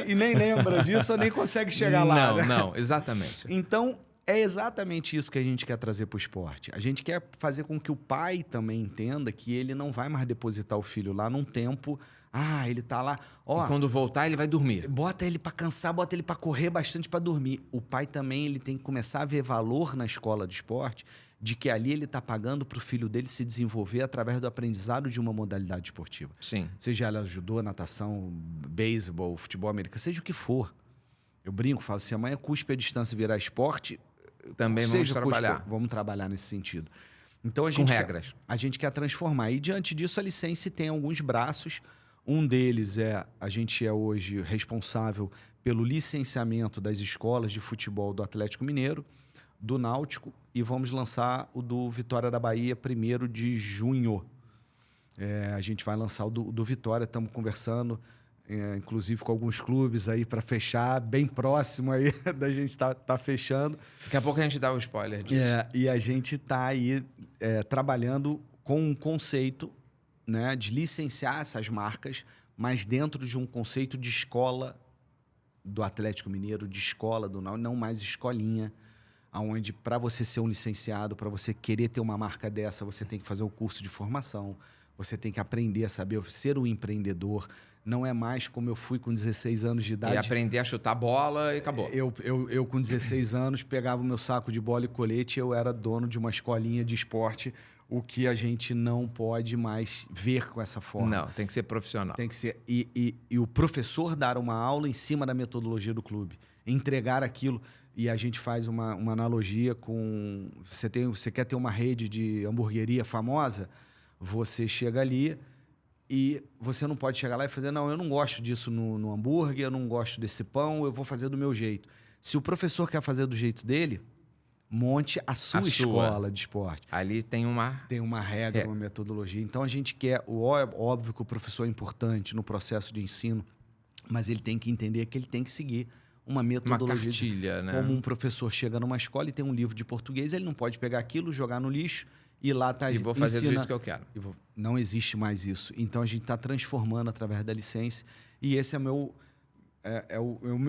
E nem lembra disso ou nem consegue chegar lá. Não, né? não, exatamente. Então, é exatamente isso que a gente quer trazer para o esporte. A gente quer fazer com que o pai também entenda que ele não vai mais depositar o filho lá num tempo... ele tá lá... E quando voltar, ele vai dormir. Bota ele para cansar, bota ele para correr bastante para dormir. O pai também ele tem que começar a ver valor na escola de esporte de que ali ele está pagando para o filho dele se desenvolver através do aprendizado de uma modalidade esportiva. Sim. Seja ela judô, natação, beisebol, futebol americano, seja o que for. Eu brinco, falo, se amanhã cuspe a distância virar esporte... Também vamos trabalhar. Cuspe, vamos trabalhar nesse sentido. Então, com regras. A gente quer transformar. E diante disso, a Licença tem alguns braços. Um deles a gente é hoje responsável pelo licenciamento das escolas de futebol do Atlético Mineiro, do Náutico, e vamos lançar o do Vitória da Bahia 1º de junho. A gente vai lançar o do Vitória, estamos conversando, inclusive com alguns clubes aí para fechar, bem próximo aí da gente tá fechando. Daqui a pouco a gente dá o spoiler disso. E a gente está aí trabalhando com um conceito, né, de licenciar essas marcas, mas dentro de um conceito de escola do Atlético Mineiro, de escola do Náutico, não mais escolinha. onde para você ser um licenciado, para você querer ter uma marca dessa, você tem que fazer o curso de formação, você tem que aprender a saber ser um empreendedor. Não é mais como eu fui com 16 anos de idade. E aprender a chutar bola e acabou. Eu com 16 anos, pegava o meu saco de bola e colete, eu era dono de uma escolinha de esporte, o que a gente não pode mais ver com essa forma. Não, tem que ser profissional. Tem que ser. E o professor dar uma aula em cima da metodologia do clube, entregar aquilo. E a gente faz uma analogia com... Você quer ter uma rede de hamburgueria famosa? Você chega ali e você não pode chegar lá e fazer, não, eu não gosto disso no hambúrguer, eu não gosto desse pão, eu vou fazer do meu jeito. Se o professor quer fazer do jeito dele, monte a sua escola de esporte. Ali tem uma... Tem uma regra, uma metodologia. Então, a gente quer... Óbvio que o professor é importante no processo de ensino, mas ele tem que entender que ele tem que seguir uma metodologia. Uma cartilha, né? Como um professor chega numa escola e tem um livro de português, ele não pode pegar aquilo, jogar no lixo e lá tá E vou fazer do jeito que eu quero. Não existe mais isso. Então, a gente está transformando através da licença. E esse é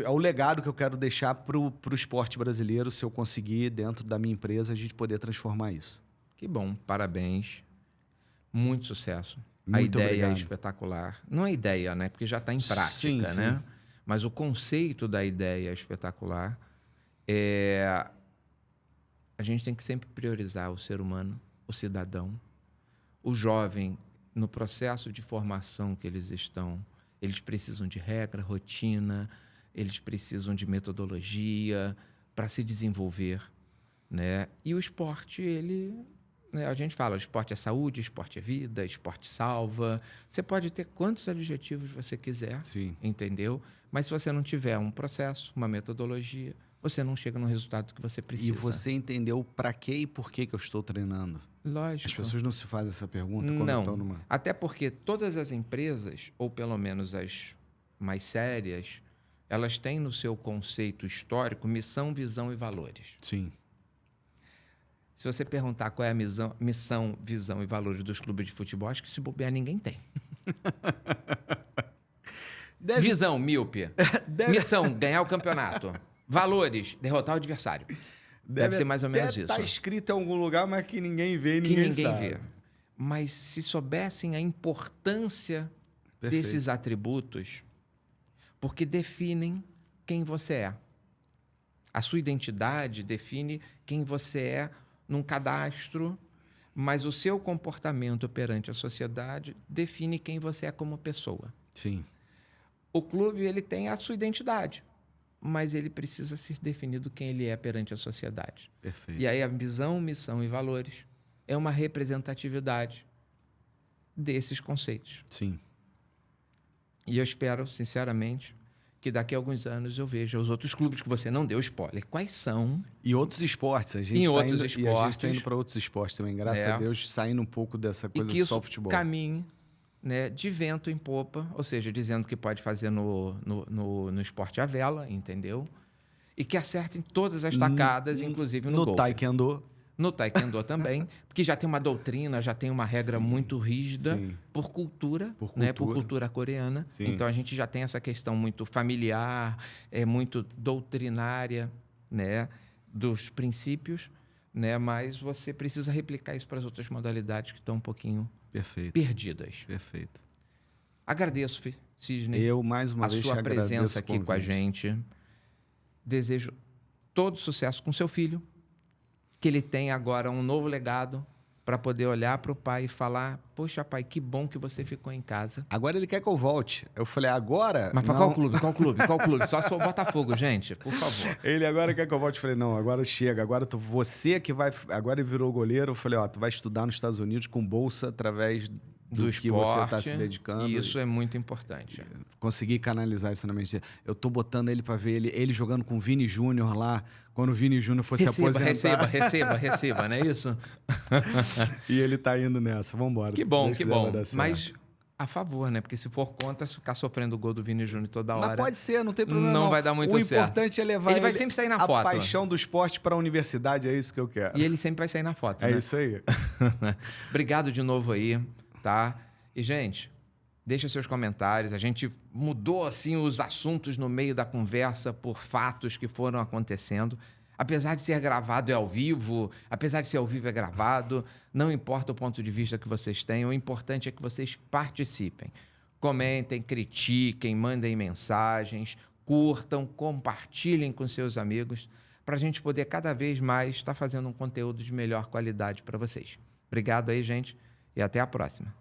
o legado que eu quero deixar para o esporte brasileiro, se eu conseguir, dentro da minha empresa, a gente poder transformar isso. Que bom, parabéns. Muito sucesso. Muito a ideia obrigado. é espetacular. Não é ideia, né? Porque já está em prática, Sim, né? sim. Mas o conceito da ideia é espetacular. A gente tem que sempre priorizar o ser humano, o cidadão, o jovem, no processo de formação que eles estão. Eles precisam de regra, rotina, eles precisam de metodologia para se desenvolver, né? E o esporte, a gente fala, o esporte é saúde, esporte é vida, esporte salva. Você pode ter quantos adjetivos você quiser, Sim. entendeu? Mas se você não tiver um processo, uma metodologia, você não chega no resultado que você precisa. E você entendeu para quê e por que eu estou treinando? Lógico. As pessoas não se fazem essa pergunta quando estão numa... Até porque todas as empresas, ou pelo menos as mais sérias, elas têm no seu conceito histórico missão, visão e valores. Sim. Se você perguntar qual é a missão, visão e valores dos clubes de futebol, acho que se bobear ninguém tem. Visão, míope. Missão, ganhar o campeonato. Valores, derrotar o adversário. Deve ser mais ou menos isso. Está escrito em algum lugar, mas que ninguém vê e ninguém sabe. Vê. Mas se soubessem a importância desses atributos, porque definem quem você é. A sua identidade define quem você é num cadastro, mas o seu comportamento perante a sociedade define quem você é como pessoa. Sim. O clube, ele tem a sua identidade, mas ele precisa ser definido quem ele é perante a sociedade. Perfeito. E aí a visão, missão e valores é uma representatividade desses conceitos. Sim. E eu espero, sinceramente, que daqui a alguns anos eu veja os outros clubes que você não deu spoiler. Quais são? E outros esportes. A gente está indo para outros esportes também. Graças a Deus, saindo um pouco dessa coisa só futebol. Caminhe, né, de vento em popa, ou seja, dizendo que pode fazer no esporte à vela, entendeu? E que acertem todas as tacadas, inclusive no golfe. Taekwondo. No taekwondo também, porque já tem uma doutrina, já tem uma regra muito rígida por cultura, né, por cultura coreana. Sim. Então, a gente já tem essa questão muito familiar, muito doutrinária, né, dos princípios, né, mas você precisa replicar isso para as outras modalidades que estão um pouquinho perdidas. Perfeito. Agradeço, Cisney, eu, mais uma vez, a sua presença aqui com a gente. Desejo todo sucesso com seu filho, que ele tenha agora um novo legado para poder olhar para o pai e falar: poxa, pai, que bom que você ficou em casa. Agora ele quer que eu volte. Eu falei, agora... Mas para qual clube? Qual clube? Qual clube? Só se for Botafogo, gente, por favor. Ele agora quer que eu volte. Eu falei, não, agora chega. Agora você que vai... Agora ele virou goleiro. Eu falei, ó, tu vai estudar nos Estados Unidos com bolsa através do que esporte, você está se dedicando. E isso é muito importante. Consegui canalizar isso na mente dele. Eu tô botando ele para ver ele jogando com o Vini Júnior lá, quando o Vini Júnior fosse aposentar. Receba, não é isso? E ele tá indo nessa. Vambora. Que bom. Mas a favor, né? Porque se for contra, ficar sofrendo o gol do Vini Júnior toda hora... Mas pode ser, não tem problema. Não vai dar muito certo. O importante é levar ele vai sempre sair na foto. A paixão do esporte para a universidade, é isso que eu quero. E ele sempre vai sair na foto, né? É isso aí. Obrigado de novo aí. Tá? E, gente, deixa seus comentários. A gente mudou, assim, os assuntos no meio da conversa por fatos que foram acontecendo. apesar de ser gravado é ao vivo, apesar de ser ao vivo é gravado, não importa o ponto de vista que vocês tenham, o importante é que vocês participem. Comentem, critiquem, mandem mensagens, curtam, compartilhem com seus amigos, para a gente poder cada vez mais estar fazendo um conteúdo de melhor qualidade para vocês. Obrigado aí, gente, e até a próxima.